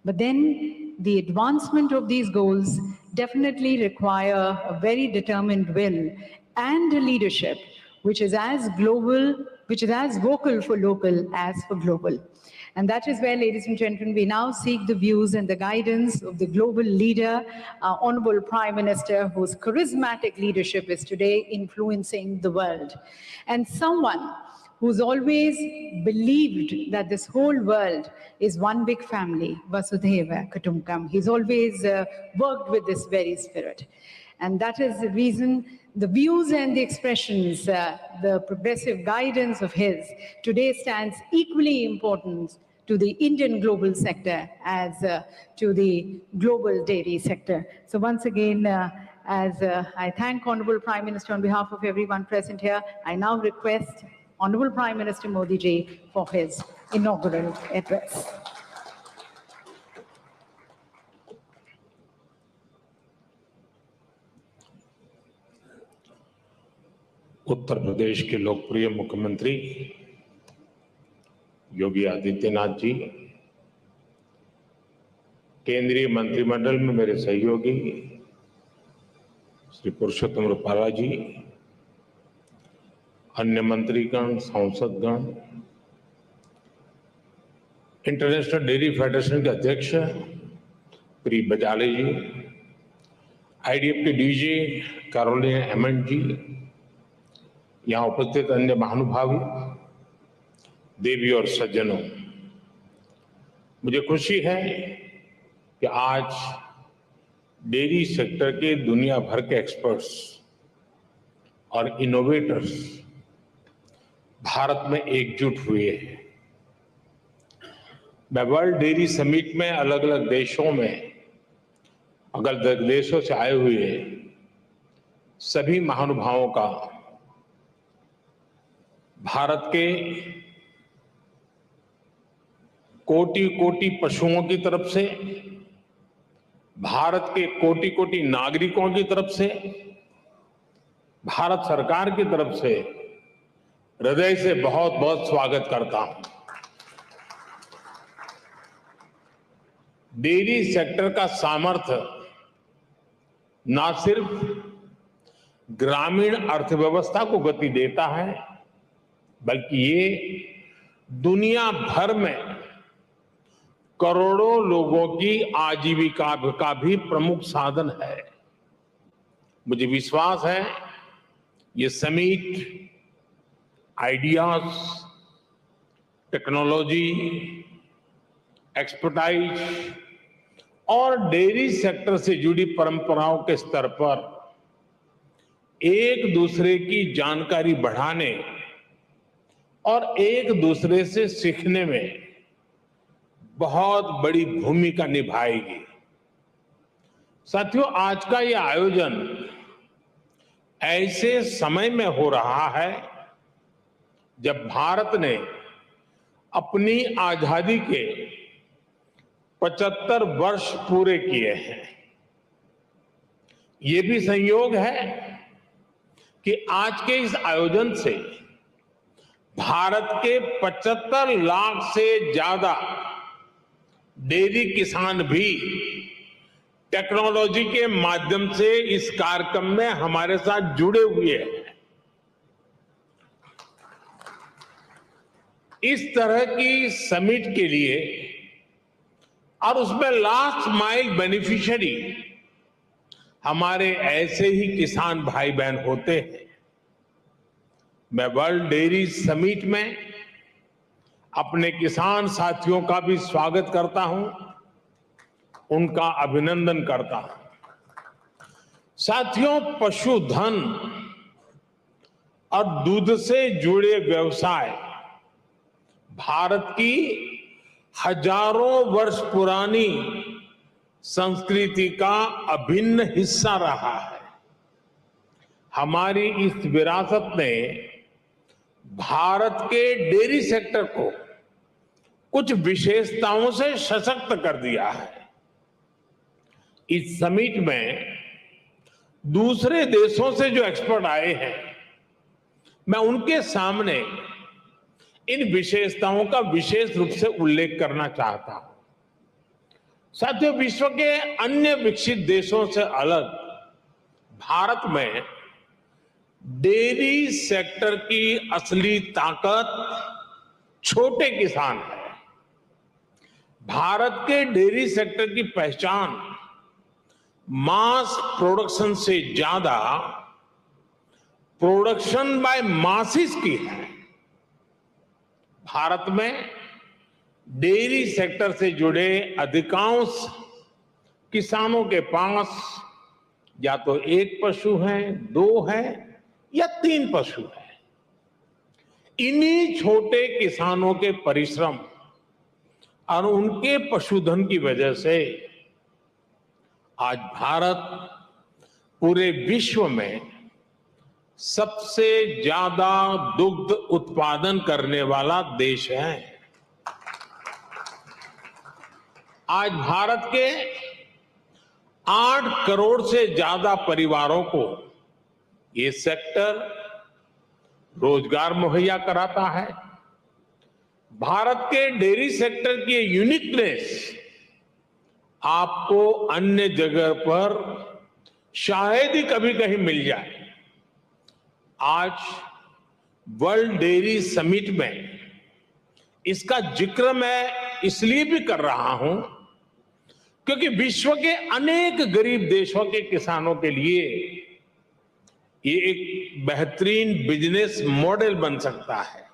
But then the advancement of these goals definitely require a very determined will and a leadership which is as vocal for local as for global. And that is where, ladies and gentlemen, we now seek the views and the guidance of the global leader, our Honorable Prime Minister, whose charismatic leadership is today influencing the world. And someone who's always believed that this whole world is one big family, Vasudhaiva Kutumbakam. He's always worked with this very spirit. And that is the reason the views and the expressions, the progressive guidance of his today stands equally important to the Indian global sector as to the global dairy sector. So once again, as I thank Honorable Prime Minister on behalf of everyone present here, I now request Honorable Prime Minister Modi ji for his inaugural address. Uttar Pradesh के लोकप्रिय मुख्यमंत्री योगी आदित्यनाथ जी, केंद्रीय मंत्रिमंडल में मेरे सहयोगी श्री पुरुषोत्तम रूपाला जी, अन्य मंत्रीगण, सांसदगण, इंटरनेशनल डेयरी फेडरेशन के अध्यक्ष प्री बजाले जी, आईडीएफ के डीजी कैरोलिन एमंड जी, यहाँ उपस्थित अन्य महानुभावी, देवी और सज्जनों, मुझे खुशी है कि आज डेयरी सेक्टर के दुनिया भर के एक्सपर्ट्स और इनोवेटर्स भारत में एकजुट हुए हैं। मैं वर्ल्ड डेयरी समिट में अलग अलग देशों में, अलग अलग देशों से आए हुए सभी महानुभावों का भारत के कोटि कोटि पशुओं की तरफ से, भारत के कोटि कोटि नागरिकों की तरफ से भारत सरकार की तरफ से हृदय से बहुत बहुत स्वागत करता हूं। डेयरी सेक्टर का सामर्थ्य न सिर्फ ग्रामीण अर्थव्यवस्था को गति देता है, बल्कि ये दुनिया भर में करोड़ों लोगों की आजीविका का भी प्रमुख साधन है। मुझे विश्वास है ये समिट आइडियाज, टेक्नोलॉजी, एक्सपर्टाइज और डेयरी सेक्टर से जुड़ी परंपराओं के स्तर पर एक दूसरे की जानकारी बढ़ाने और एक दूसरे से सीखने में बहुत बड़ी भूमिका निभाएगी। साथियों, आज का यह आयोजन ऐसे समय में हो रहा है जब भारत ने अपनी आजादी के 75 वर्ष पूरे किए हैं। ये भी संयोग है कि आज के इस आयोजन से भारत के 75 लाख से ज्यादा डेयरी किसान भी टेक्नोलॉजी के माध्यम से इस कार्यक्रम में हमारे साथ जुड़े हुए हैं। इस तरह की समिट के लिए और उसमें लास्ट माइल बेनिफिशियरी हमारे ऐसे ही किसान भाई बहन होते हैं। मैं वर्ल्ड डेयरी समिट में अपने किसान साथियों का भी स्वागत करता हूं, उनका अभिनंदन करता हूं। साथियों, पशुधन और दूध से जुड़े व्यवसाय भारत की हजारों वर्ष पुरानी संस्कृति का अभिन्न हिस्सा रहा है। हमारी इस विरासत ने भारत के डेयरी सेक्टर को कुछ विशेषताओं से सशक्त कर दिया है। इस समिट में दूसरे देशों से जो एक्सपर्ट आए हैं, मैं उनके सामने इन विशेषताओं का विशेष रूप से उल्लेख करना चाहता हूं। साथियों, विश्व के अन्य विकसित देशों से अलग भारत में डेयरी सेक्टर की असली ताकत छोटे किसान है। भारत के डेयरी सेक्टर की पहचान मास प्रोडक्शन से ज्यादा प्रोडक्शन बाय मासिस की है। भारत में डेयरी सेक्टर से जुड़े अधिकांश किसानों के पास या तो एक पशु है, 2 है या 3 पशु है। इन्हीं छोटे किसानों के परिश्रम और उनके पशुधन की वजह से आज भारत पूरे विश्व में सबसे ज्यादा दुग्ध उत्पादन करने वाला देश है। आज भारत के 8 करोड़ से ज्यादा परिवारों को ये सेक्टर रोजगार मुहैया कराता है। भारत के डेयरी सेक्टर की यूनिकनेस आपको अन्य जगह पर शायद ही कभी कहीं मिल जाए। आज वर्ल्ड डेयरी समिट में इसका जिक्र मैं इसलिए भी कर रहा हूं क्योंकि विश्व के अनेक गरीब देशों के किसानों के लिए ये एक बेहतरीन बिजनेस मॉडल बन सकता है।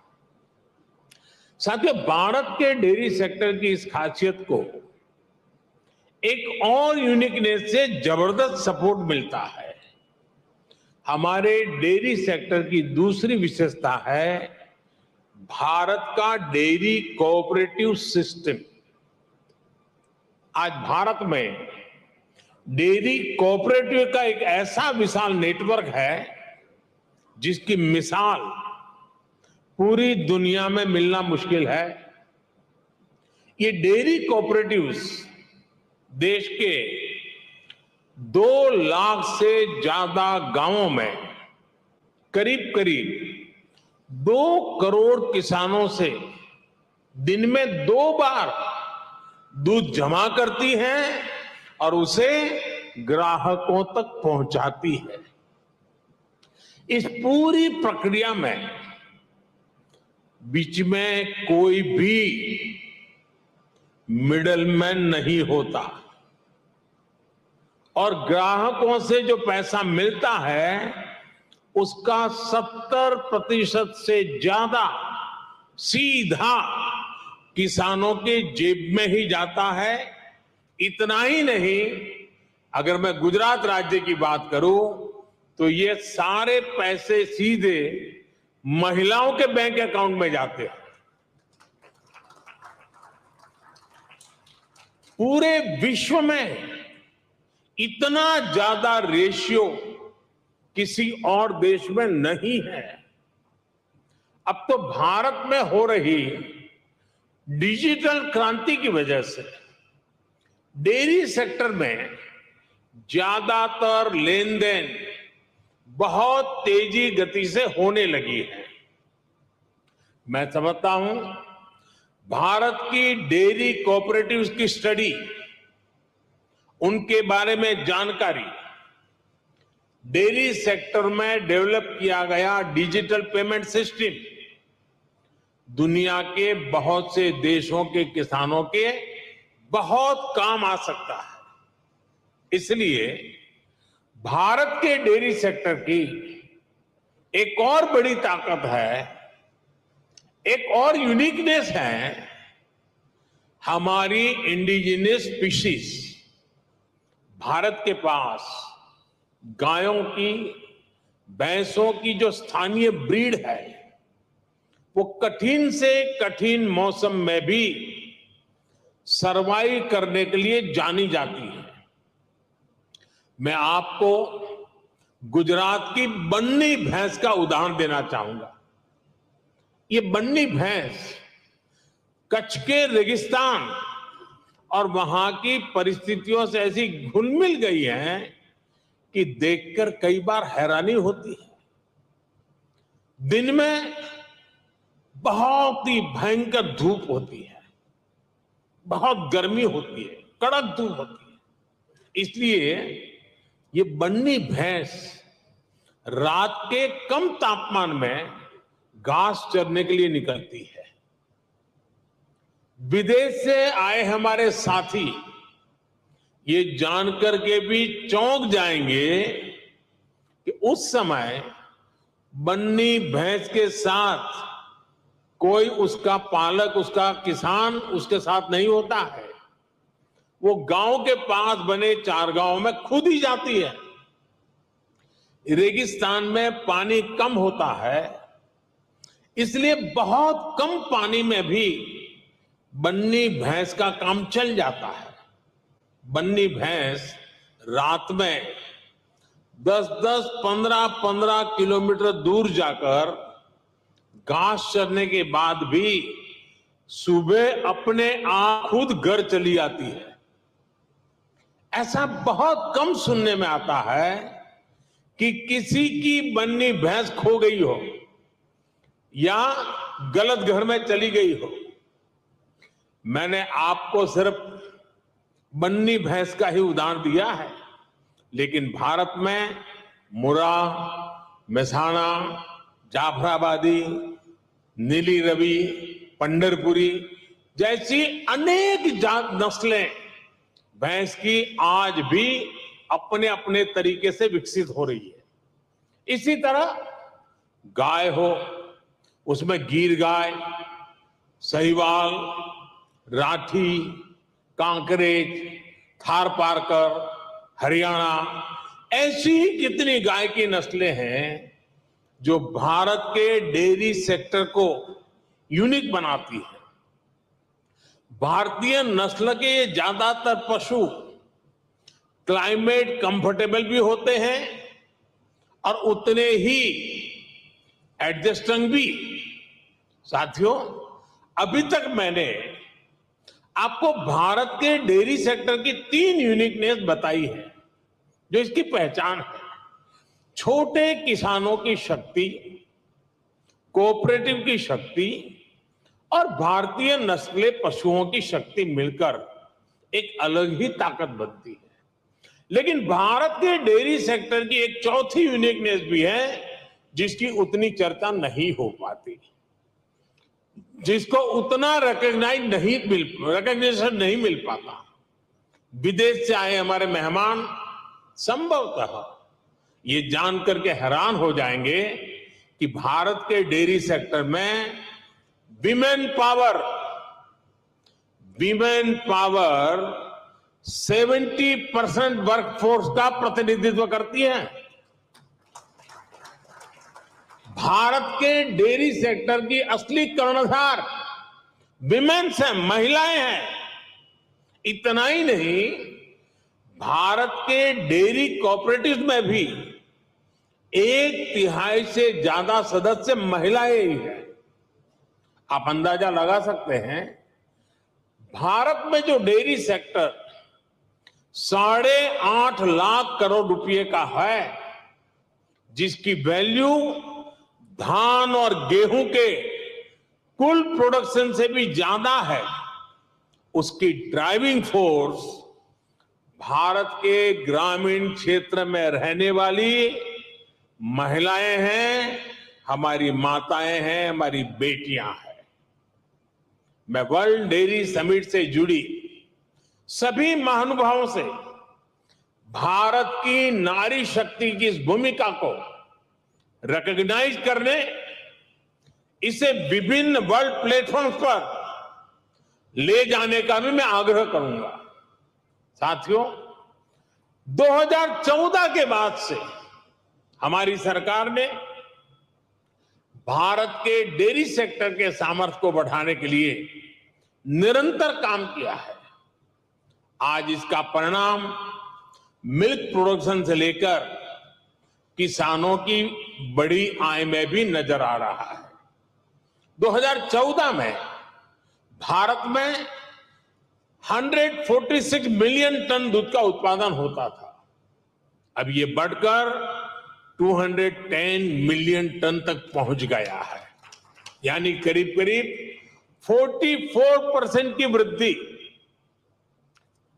साथियों, भारत के डेयरी सेक्टर की इस खासियत को एक और यूनिकनेस से जबरदस्त सपोर्ट मिलता है। हमारे डेयरी सेक्टर की दूसरी विशेषता है भारत का डेयरी कोऑपरेटिव सिस्टम। आज भारत में डेयरी कोऑपरेटिव का एक ऐसा विशाल नेटवर्क है जिसकी मिसाल पूरी दुनिया में मिलना मुश्किल है। ये डेयरी कोऑपरेटिव्स देश के 2 लाख से ज्यादा गांवों में करीब करीब 2 करोड़ किसानों से दिन में 2 बार दूध जमा करती है और उसे ग्राहकों तक पहुंचाती है। इस पूरी प्रक्रिया में बीच में कोई भी मिडलमैन नहीं होता और ग्राहकों से जो पैसा मिलता है उसका 70% से ज्यादा सीधा किसानों के जेब में ही जाता है। इतना ही नहीं, अगर मैं गुजरात राज्य की बात करूं तो ये सारे पैसे सीधे महिलाओं के बैंक अकाउंट में जाते हैं। पूरे विश्व में इतना ज्यादा रेशियो किसी और देश में नहीं है। अब तो भारत में हो रही डिजिटल क्रांति की वजह से डेयरी सेक्टर में ज्यादातर लेन देन बहुत तेजी गति से होने लगी है। मैं समझता हूं भारत की डेयरी कोऑपरेटिव्स की स्टडी, उनके बारे में जानकारी, डेयरी सेक्टर में डेवलप किया गया डिजिटल पेमेंट सिस्टम दुनिया के बहुत से देशों के किसानों के बहुत काम आ सकता है। इसलिए भारत के डेयरी सेक्टर की एक और बड़ी ताकत है, एक और यूनिकनेस है, हमारी इंडिजिनियस स्पीशीज। भारत के पास गायों की, भैंसों की जो स्थानीय ब्रीड है वो कठिन से कठिन मौसम में भी सरवाइव करने के लिए जानी जाती है। मैं आपको गुजरात की बन्नी भैंस का उदाहरण देना चाहूंगा। ये बन्नी भैंस कच्छ के रेगिस्तान और वहां की परिस्थितियों से ऐसी घुल मिल गई है कि देखकर कई बार हैरानी होती है। दिन में बहुत ही भयंकर धूप होती है, बहुत गर्मी होती है, कड़क धूप होती है। इसलिए ये बन्नी भैंस रात के कम तापमान में घास चरने के लिए निकलती है। विदेश से आए हमारे साथी ये जानकर के भी चौंक जाएंगे कि उस समय बन्नी भैंस के साथ कोई उसका पालक, उसका किसान उसके साथ नहीं होता है। वो गांव के पास बने चारगांव में खुद ही जाती है। रेगिस्तान में पानी कम होता है, इसलिए बहुत कम पानी में भी बन्नी भैंस का काम चल जाता है। बन्नी भैंस रात में 10-10, 15-15 किलोमीटर दूर जाकर घास चरने के बाद भी सुबह अपने आप खुद घर चली आती है। ऐसा बहुत कम सुनने में आता है कि किसी की बन्नी भैंस खो गई हो या गलत घर में चली गई हो। मैंने आपको सिर्फ बन्नी भैंस का ही उदाहरण दिया है, लेकिन भारत में मुरा, मेसाणा, जाफराबादी, नीली रवि, पंढरपुरी जैसी अनेक जात नस्लें भैंस की आज भी अपने अपने तरीके से विकसित हो रही है। इसी तरह गाय हो, उसमें गीर गाय, सहीवाल, राठी, कांकरेज, थार पारकर, हरियाणा, ऐसी कितनी गाय की नस्लें हैं जो भारत के डेयरी सेक्टर को यूनिक बनाती है। भारतीय नस्ल के ये ज्यादातर पशु क्लाइमेट कंफर्टेबल भी होते हैं और उतने ही एडजस्टिंग भी। साथियों, अभी तक मैंने आपको भारत के डेयरी सेक्टर की 3 यूनिकनेस बताई है जो इसकी पहचान है। छोटे किसानों की शक्ति, कोऑपरेटिव की शक्ति और भारतीय नस्ले पशुओं की शक्ति मिलकर एक अलग ही ताकत बनती है। लेकिन भारत के डेयरी सेक्टर की एक चौथी यूनिकनेस भी है जिसकी उतनी चर्चा नहीं हो पाती, जिसको उतना रिकग्निशन नहीं मिल पाता। विदेश से आए हमारे मेहमान संभवतः ये जानकर के हैरान हो जाएंगे कि भारत के डेयरी सेक्टर में विमेन पावर 70% वर्कफोर्स का प्रतिनिधित्व करती है। भारत के डेयरी सेक्टर की असली कर्णधार विमेन्स हैं, महिलाएं हैं। इतना ही नहीं, भारत के डेयरी कोऑपरेटिव में भी 1/3 से ज्यादा सदस्य महिलाएं ही हैं। आप अंदाजा लगा सकते हैं, भारत में जो डेयरी सेक्टर 8.5 लाख करोड़ रुपए का है, जिसकी वैल्यू धान और गेहूं के कुल प्रोडक्शन से भी ज्यादा है, उसकी ड्राइविंग फोर्स भारत के ग्रामीण क्षेत्र में रहने वाली महिलाएं हैं, हमारी माताएं हैं, हमारी बेटियां हैं। मैं वर्ल्ड डेयरी समिट से जुड़ी सभी महानुभावों से भारत की नारी शक्ति की इस भूमिका को रिकॉग्नाइज करने, इसे विभिन्न वर्ल्ड प्लेटफॉर्म्स पर ले जाने का भी मैं आग्रह करूंगा। साथियों, 2014 के बाद से हमारी सरकार ने भारत के डेयरी सेक्टर के सामर्थ्य को बढ़ाने के लिए निरंतर काम किया है। आज इसका परिणाम मिल्क प्रोडक्शन से लेकर किसानों की बड़ी आय में भी नजर आ रहा है। 2014 में भारत में 146 मिलियन टन दूध का उत्पादन होता था। अब ये बढ़कर 210 मिलियन टन तक पहुंच गया है, यानी करीब करीब 44% की वृद्धि।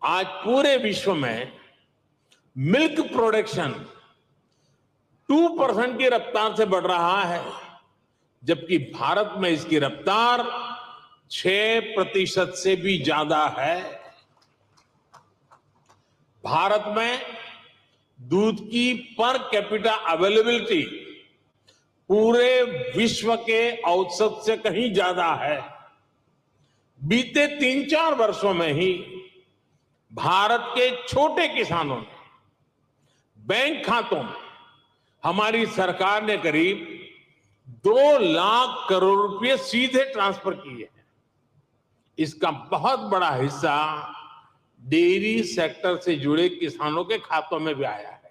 आज पूरे विश्व में मिल्क प्रोडक्शन 2% की रफ्तार से बढ़ रहा है, जबकि भारत में इसकी रफ्तार 6% से भी ज्यादा है। भारत में दूध की पर कैपिटा अवेलेबिलिटी पूरे विश्व के औसत से कहीं ज्यादा है। बीते 3-4 वर्षों में ही भारत के छोटे किसानों ने बैंक खातों में हमारी सरकार ने करीब 2 लाख करोड़ रुपए सीधे ट्रांसफर किए हैं। इसका बहुत बड़ा हिस्सा डेयरी सेक्टर से जुड़े किसानों के खातों में भी आया है।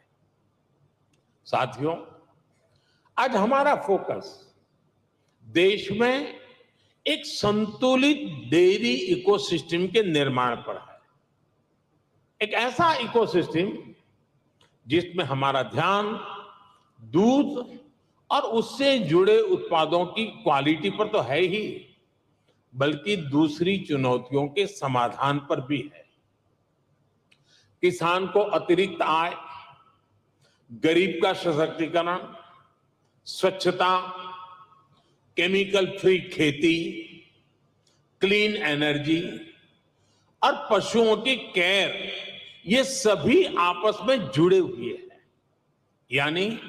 साथियों, आज हमारा फोकस देश में एक संतुलित डेयरी इकोसिस्टम के निर्माण पर है। एक ऐसा इकोसिस्टम जिसमें हमारा ध्यान दूध और उससे जुड़े उत्पादों की क्वालिटी पर तो है ही, बल्कि दूसरी चुनौतियों के समाधान पर भी है। किसान को अतिरिक्त आय, गरीब का सशक्तिकरण, स्वच्छता, केमिकल फ्री खेती, क्लीन एनर्जी और पशुओं की केयर, ये सभी आपस में जुड़े हुए हैं। यानी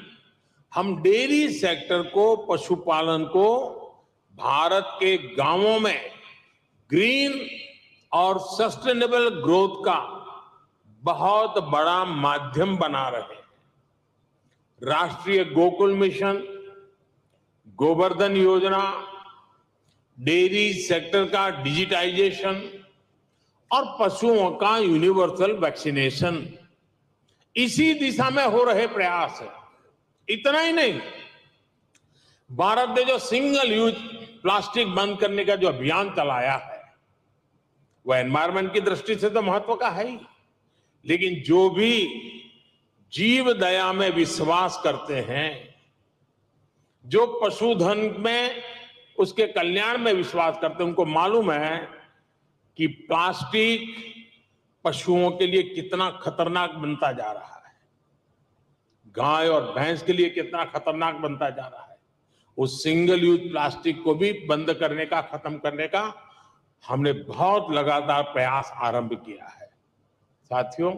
हम डेयरी सेक्टर को, पशुपालन को भारत के गांवों में ग्रीन और सस्टेनेबल ग्रोथ का बहुत बड़ा माध्यम बना रहे हैं। राष्ट्रीय गोकुल मिशन, गोवर्धन योजना, डेयरी सेक्टर का डिजिटाइजेशन और पशुओं का यूनिवर्सल वैक्सीनेशन, इसी दिशा में हो रहे प्रयास है। इतना ही नहीं, भारत ने जो सिंगल यूज प्लास्टिक बंद करने का जो अभियान चलाया है, वह एनवायरमेंट की दृष्टि से तो महत्व का है ही, लेकिन जो भी जीव दया में विश्वास करते हैं, जो पशुधन में उसके कल्याण में विश्वास करते हैं, उनको मालूम है कि प्लास्टिक पशुओं के लिए कितना खतरनाक बनता जा रहा है, गाय और भैंस के लिए कितना खतरनाक बनता जा रहा है। उस सिंगल यूज प्लास्टिक को भी बंद करने का, खत्म करने का हमने बहुत लगातार प्रयास आरंभ किया है। साथियों,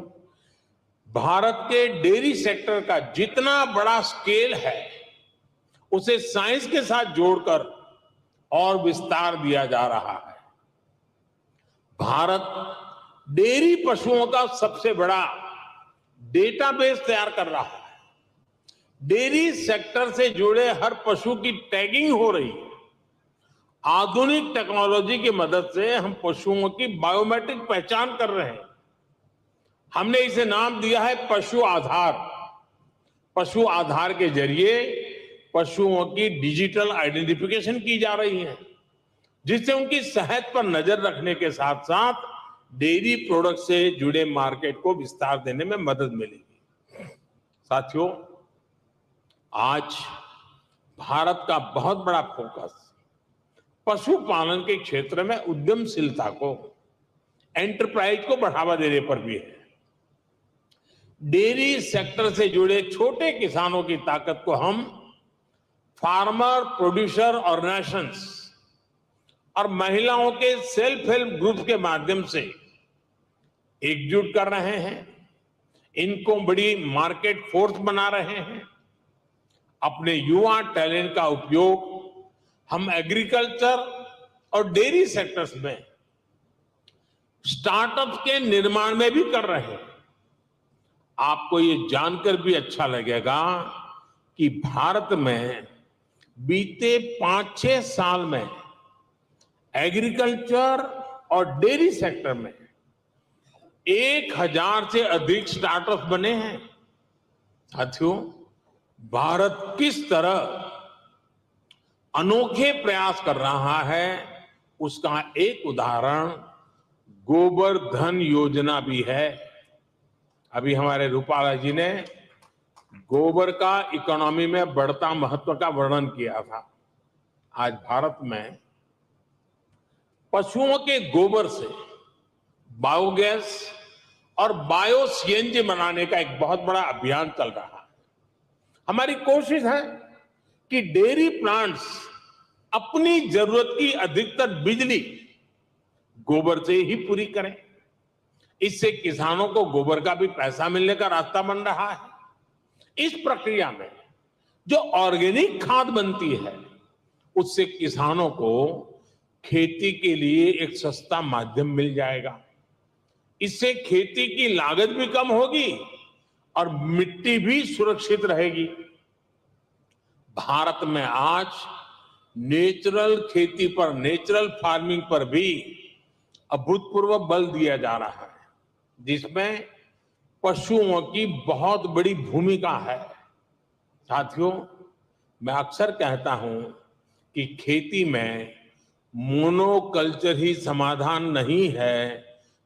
भारत के डेयरी सेक्टर का जितना बड़ा स्केल है, उसे साइंस के साथ जोड़कर और विस्तार दिया जा रहा है। भारत डेयरी पशुओं का सबसे बड़ा डेटाबेस तैयार कर रहा है। डेयरी सेक्टर से जुड़े हर पशु की टैगिंग हो रही है। आधुनिक टेक्नोलॉजी की मदद से हम पशुओं की बायोमेट्रिक पहचान कर रहे हैं। हमने इसे नाम दिया है पशु आधार। पशु आधार के जरिए पशुओं की डिजिटल आइडेंटिफिकेशन की जा रही है, जिससे उनकी सेहत पर नजर रखने के साथ साथ डेयरी प्रोडक्ट से जुड़े मार्केट को विस्तार देने में मदद मिलेगी। साथियों, आज भारत का बहुत बड़ा फोकस पशुपालन के क्षेत्र में उद्यमशीलता को, एंटरप्राइज को बढ़ावा देने पर भी है। डेयरी सेक्टर से जुड़े छोटे किसानों की ताकत को हम फार्मर प्रोड्यूसर ऑर्गेनाइजेशंस और महिलाओं के सेल्फ हेल्प ग्रुप के माध्यम से एकजुट कर रहे हैं। इनको बड़ी मार्केट फोर्स बना रहे हैं। अपने युवा टैलेंट का उपयोग हम एग्रीकल्चर और डेयरी सेक्टर्स में स्टार्टअप्स के निर्माण में भी कर रहे हैं। आपको ये जानकर भी अच्छा लगेगा कि भारत में बीते 5-6 साल में एग्रीकल्चर और डेयरी सेक्टर में 1000 से अधिक स्टार्टअप्स बने हैं। साथियों, भारत किस तरह अनोखे प्रयास कर रहा है, उसका एक उदाहरण गोबर धन योजना भी है। अभी हमारे रूपाला जी ने गोबर का इकोनॉमी में बढ़ता महत्व का वर्णन किया था। आज भारत में पशुओं के गोबर से बायोगैस और बायो सीएनजी बनाने का एक बहुत बड़ा अभियान चल रहा है। हमारी कोशिश है कि डेयरी प्लांट्स अपनी जरूरत की अधिकतर बिजली गोबर से ही पूरी करें। इससे किसानों को गोबर का भी पैसा मिलने का रास्ता बन रहा है। इस प्रक्रिया में जो ऑर्गेनिक खाद बनती है, उससे किसानों को खेती के लिए एक सस्ता माध्यम मिल जाएगा। इससे खेती की लागत भी कम होगी और मिट्टी भी सुरक्षित रहेगी। भारत में आज नेचुरल खेती पर, नेचुरल फार्मिंग पर भी अभूतपूर्व बल दिया जा रहा है, जिसमें पशुओं की बहुत बड़ी भूमिका है। साथियों, मैं अक्सर कहता हूं कि खेती में मोनोकल्चर ही समाधान नहीं है,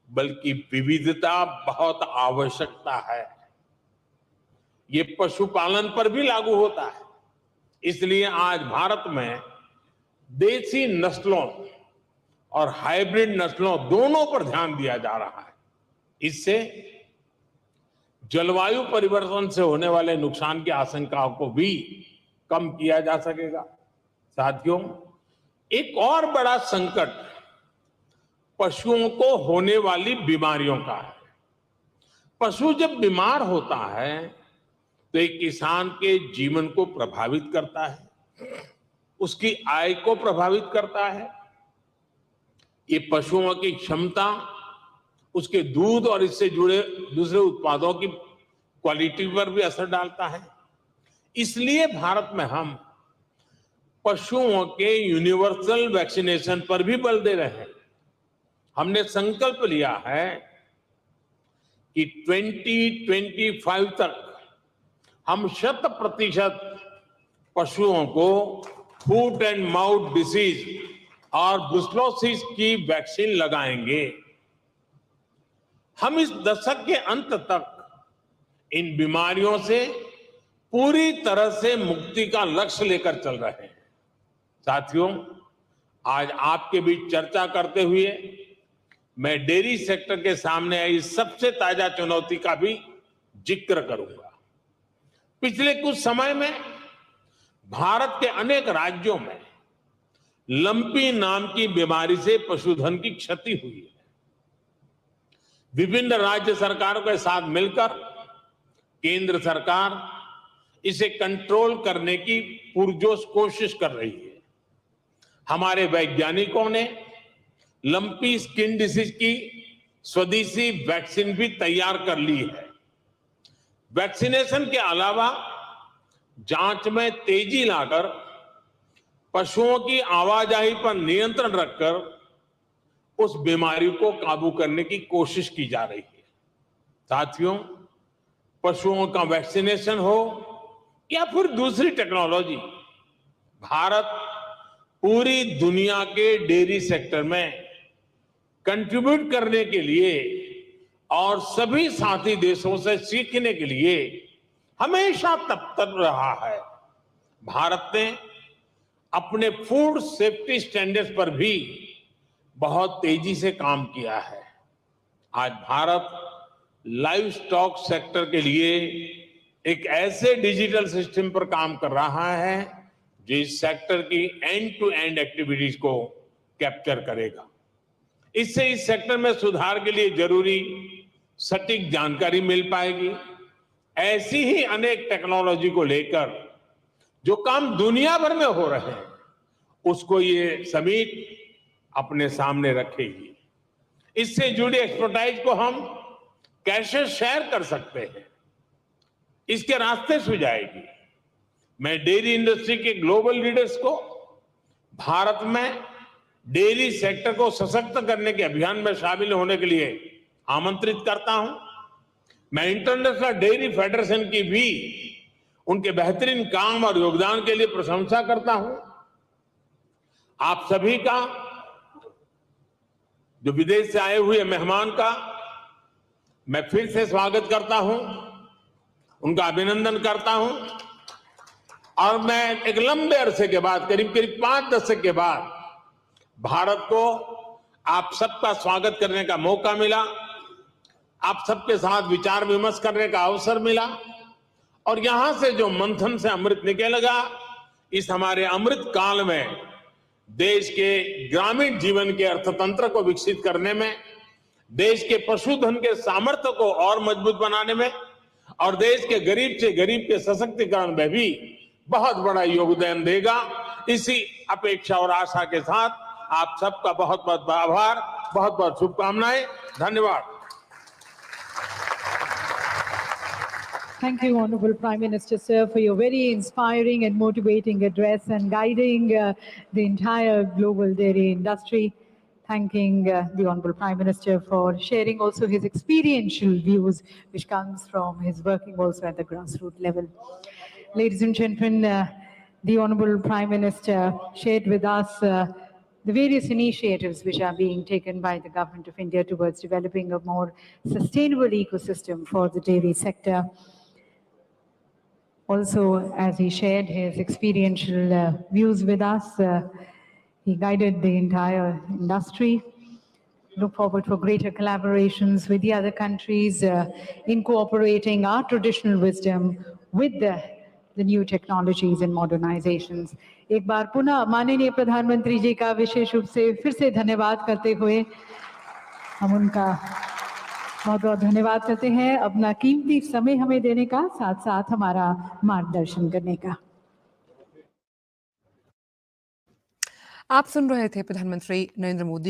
बल्कि विविधता बहुत आवश्यकता है। ये पशुपालन पर भी लागू होता है। इसलिए आज भारत में देसी नस्लों और हाइब्रिड नस्लों दोनों पर ध्यान दिया जा रहा है। इससे जलवायु परिवर्तन से होने वाले नुकसान की आशंकाओं को भी कम किया जा सकेगा। साथियों, एक और बड़ा संकट पशुओं को होने वाली बीमारियों का है। पशु जब बीमार होता है तो एक किसान के जीवन को प्रभावित करता है, उसकी आय को प्रभावित करता है। ये पशुओं की क्षमता, उसके दूध और इससे जुड़े दूसरे उत्पादों की क्वालिटी पर भी असर डालता है। इसलिए भारत में हम पशुओं के यूनिवर्सल वैक्सीनेशन पर भी बल दे रहे हैं। हमने संकल्प लिया है कि 2025 तक हम 100% पशुओं को फूट एंड माउथ डिसीज और ब्रुसेलोसिस की वैक्सीन लगाएंगे। हम इस दशक के अंत तक इन बीमारियों से पूरी तरह से मुक्ति का लक्ष्य लेकर चल रहे हैं। साथियों, आज आपके बीच चर्चा करते हुए मैं डेयरी सेक्टर के सामने आई सबसे ताजा चुनौती का भी जिक्र करूंगा। पिछले कुछ समय में भारत के अनेक राज्यों में लंपी नाम की बीमारी से पशुधन की क्षति हुई है। विभिन्न राज्य सरकारों के साथ मिलकर केंद्र सरकार इसे कंट्रोल करने की पुरजोश कोशिश कर रही है। हमारे वैज्ञानिकों ने लंपी स्किन डिसीज की स्वदेशी वैक्सीन भी तैयार कर ली है। वैक्सीनेशन के अलावा जांच में तेजी लाकर पशुओं की आवाजाही पर नियंत्रण रखकर उस बीमारी को काबू करने की कोशिश की जा रही है। साथियों, पशुओं का वैक्सीनेशन हो या फिर दूसरी टेक्नोलॉजी, भारत पूरी दुनिया के डेयरी सेक्टर में कंट्रीब्यूट करने के लिए और सभी साथी देशों से सीखने के लिए हमेशा तत्पर रहा है। भारत ने अपने फूड सेफ्टी स्टैंडर्ड्स पर भी बहुत तेजी से काम किया है। आज भारत लाइव स्टॉक सेक्टर के लिए एक ऐसे डिजिटल सिस्टम पर काम कर रहा है जो इस सेक्टर की एंड टू एंड एक्टिविटीज को कैप्चर करेगा। इससे इस सेक्टर में सुधार के लिए जरूरी सटीक जानकारी मिल पाएगी। ऐसी ही अनेक टेक्नोलॉजी को लेकर जो काम दुनिया भर में हो रहे हैं उसको ये समिट अपने सामने रखेगी। इससे जुड़ी एक्सपर्टाइज को हम कैसे शेयर कर सकते हैं, इसके रास्ते सुझाएगी। मैं डेयरी इंडस्ट्री के ग्लोबल लीडर्स को भारत में डेयरी सेक्टर को सशक्त करने के अभियान में शामिल होने के लिए आमंत्रित करता हूं। मैं इंटरनेशनल डेयरी फेडरेशन की भी उनके बेहतरीन काम और योगदान के लिए प्रशंसा करता हूं। आप सभी का, जो विदेश से आए हुए मेहमान का, मैं फिर से स्वागत करता हूं, उनका अभिनंदन करता हूं। और मैं एक लंबे अरसे के बाद, करीब करीब 5 दशक के बाद भारत को आप सबका स्वागत करने का मौका मिला, आप सबके साथ विचार विमर्श करने का अवसर मिला और यहां से जो मंथन से अमृत निकलेगा, इस हमारे अमृत काल में देश के ग्रामीण जीवन के अर्थतंत्र को विकसित करने में, देश के पशुधन के सामर्थ्य को और मजबूत बनाने में और देश के गरीब से गरीब के सशक्तिकरण में भी बहुत बड़ा योगदान देगा। इसी अपेक्षा और आशा के साथ आप सबका बहुत बहुत आभार, बहुत बहुत शुभकामनाएं। धन्यवाद। Thank you, Honorable Prime Minister, sir, for your very inspiring and motivating address and guiding the entire global dairy industry. Thanking the Honorable Prime Minister for sharing also his experiential views, which comes from his working also at the grassroots level. Ladies and gentlemen, the Honorable Prime Minister shared with us the various initiatives which are being taken by the Government of India towards developing a more sustainable ecosystem for the dairy sector. Also, as he shared his experiential views with us, he guided the entire industry. Look forward for greater collaborations with the other countries, incorporating our traditional wisdom with the new technologies and modernizations. एक बार पुनः माननीय प्रधानमंत्री जी का विशेष रूप से फिर से धन्यवाद करते हुए हम उनका बहुत बहुत धन्यवाद करते हैं अपना कीमती समय हमें देने का, साथ साथ हमारा मार्गदर्शन करने का। आप सुन रहे थे प्रधानमंत्री नरेंद्र मोदी